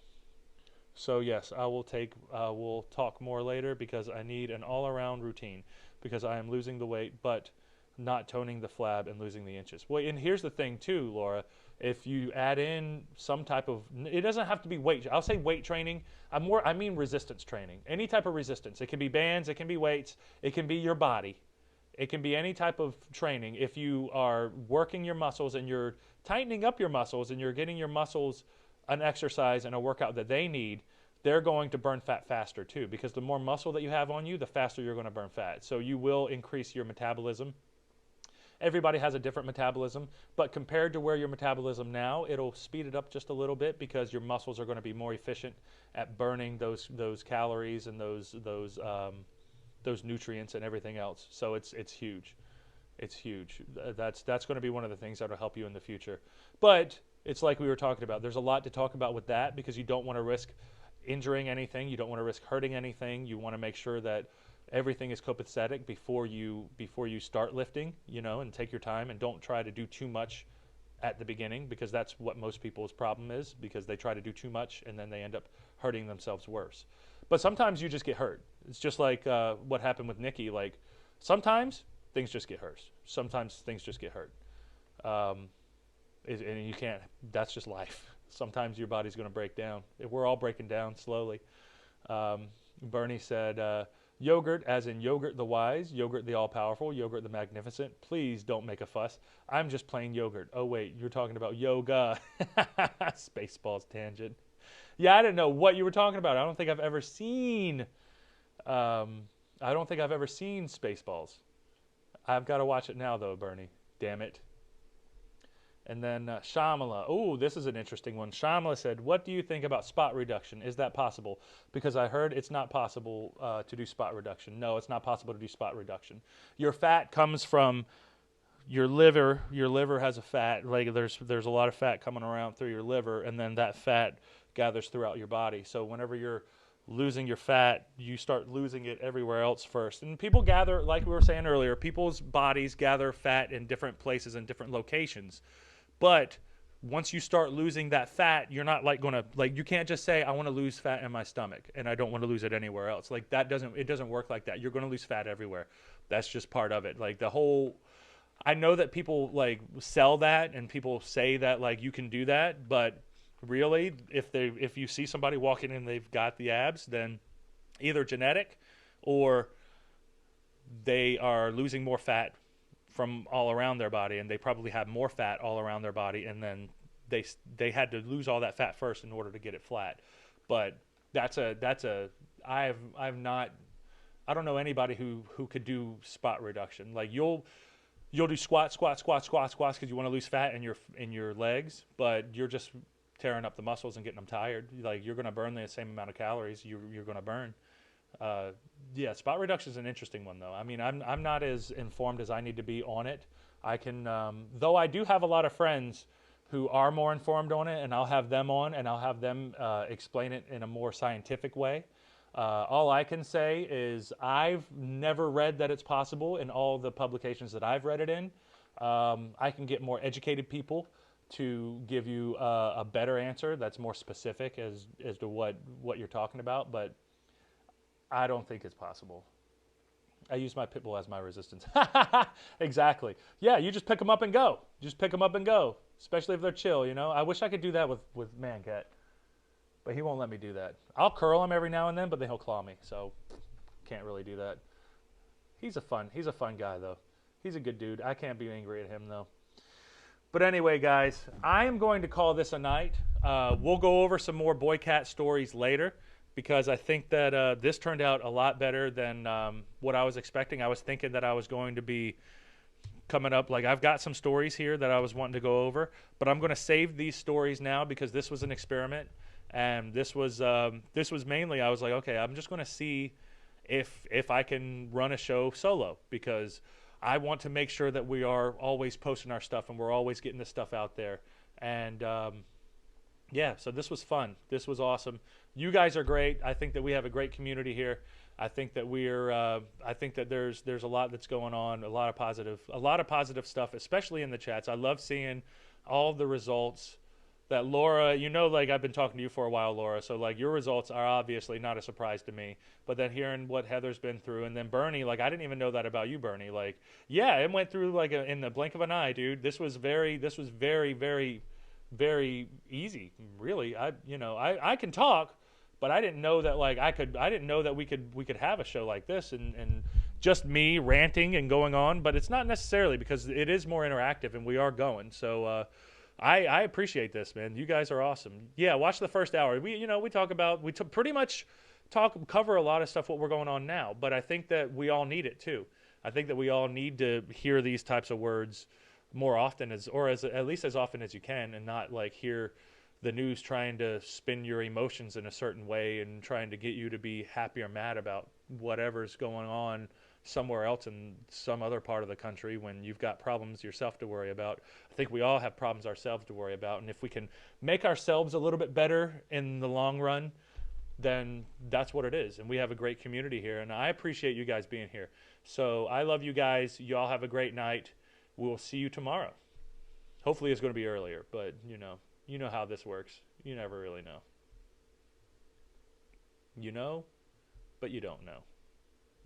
So yes, we'll talk more later, because I need an all-around routine, because I am losing the weight but not toning the flab and losing the inches. Well, and here's the thing too, Laura, if you add in some type of, it doesn't have to be weight, I'll say weight training, I mean resistance training, any type of resistance. It can be bands, it can be weights, it can be your body, it can be any type of training. If you are working your muscles and you're tightening up your muscles and you're getting your muscles an exercise and a workout that they need, they're going to burn fat faster too, because the more muscle that you have on you, the faster you're going to burn fat. So you will increase your metabolism. Everybody has a different metabolism, but compared to where your metabolism now, it'll speed it up just a little bit, because your muscles are going to be more efficient at burning those calories and those nutrients and everything else. So it's huge. It's huge. That's going to be one of the things that will help you in the future. But it's like we were talking about. There's a lot to talk about with that, because you don't want to risk injuring anything. You don't want to risk hurting anything. You want to make sure that everything is copacetic before you start lifting, you know, and take your time, and don't try to do too much at the beginning, because that's what most people's problem is, because they try to do too much and then they end up hurting themselves worse. But sometimes you just get hurt. It's just like what happened with Nikki. Like sometimes things just get hurt. Sometimes things just get hurt. And you can't, that's just life. Sometimes your body's going to break down. We're all breaking down slowly. Bernie said, yogurt, as in yogurt the wise, yogurt the all-powerful, yogurt the magnificent. Please don't make a fuss. I'm just plain yogurt. Oh, wait, you're talking about yoga. Spaceballs tangent. Yeah, I didn't know what you were talking about. I don't think I've ever seen Spaceballs. I've got to watch it now, though, Bernie. Damn it. And then Shamala. Oh, this is an interesting one. Shamala said, what do you think about spot reduction? Is that possible? Because I heard it's not possible to do spot reduction. No, it's not possible to do spot reduction. Your fat comes from your liver. Your liver has a fat. Like there's a lot of fat coming around through your liver, and then that fat gathers throughout your body. So whenever you're losing your fat, you start losing it everywhere else first. And people gather, like we were saying earlier, people's bodies gather fat in different places and different locations. But once you start losing that fat, you're not like going to, like, you can't just say, I want to lose fat in my stomach and I don't want to lose it anywhere else. Like it doesn't work like that. You're going to lose fat everywhere. That's just part of it. Like I know that people like sell that and people say that like you can do that, but really, if you see somebody walking and they've got the abs, then either genetic or they are losing more fat from all around their body, and they probably have more fat all around their body, and then they had to lose all that fat first in order to get it flat. But that's a I've not I don't know anybody who could do spot reduction. Like you'll do squats because you want to lose fat in your legs, but you're just tearing up the muscles and getting them tired. Like you're going to burn the same amount of calories you're going to burn. Uh, yeah, spot reduction is an interesting one though. I mean, I'm not as informed as I need to be on it. I can though I do have a lot of friends who are more informed on it, and I'll have them on and I'll have them explain it in a more scientific way. All I can say is I've never read that it's possible in all the publications that I've read it in. I can get more educated people to give you a better answer that's more specific as to what you're talking about, but I don't think it's possible. I use my pit bull as my resistance. Exactly. Yeah, you just pick them up and go. Just pick them up and go, especially if they're chill, you know? I wish I could do that with Mancat, but he won't let me do that. I'll curl him every now and then, but then he'll claw me, so can't really do that. He's a fun guy, though. He's a good dude. I can't be angry at him, though. But anyway, guys, I am going to call this a night. We'll go over some more Boycat stories later, because I think that this turned out a lot better than what I was expecting. I was thinking that I was going to be coming up. Like, I've got some stories here that I was wanting to go over, but I'm going to save these stories now because this was an experiment, and this was mainly, I was like, okay, I'm just going to see if I can run a show solo, because I want to make sure that we are always posting our stuff and we're always getting this stuff out there. And yeah, so this was fun. This was awesome. You guys are great. I think that we have a great community here. I think that I think that there's a lot that's going on, a lot of positive stuff, especially in the chats. I love seeing all the results that Laura, you know, like I've been talking to you for a while, Laura. So like your results are obviously not a surprise to me, but then hearing what Heather's been through, and then Bernie, like I didn't even know that about you, Bernie. Like, yeah, it went through like in the blink of an eye, dude. This was very, very easy, really. I can talk, but I didn't know that I didn't know that we could have a show like this and just me ranting and going on, but it's not necessarily, because it is more interactive and we are going. So I appreciate this, man. You guys are awesome. Yeah, watch the first hour. We talk about pretty much cover a lot of stuff what we're going on now, but I think that we all need it too. I think that we all need to hear these types of words more often, at least as often as you can, and not like hear the news trying to spin your emotions in a certain way and trying to get you to be happy or mad about whatever's going on somewhere else in some other part of the country when you've got problems yourself to worry about. I think we all have problems ourselves to worry about, and if we can make ourselves a little bit better in the long run, then that's what it is. And we have a great community here, and I appreciate you guys being here. So I love you guys. You all have a great night. We'll see you tomorrow. Hopefully it's going to be earlier, but you know how this works. You never really know. You know, but you don't know.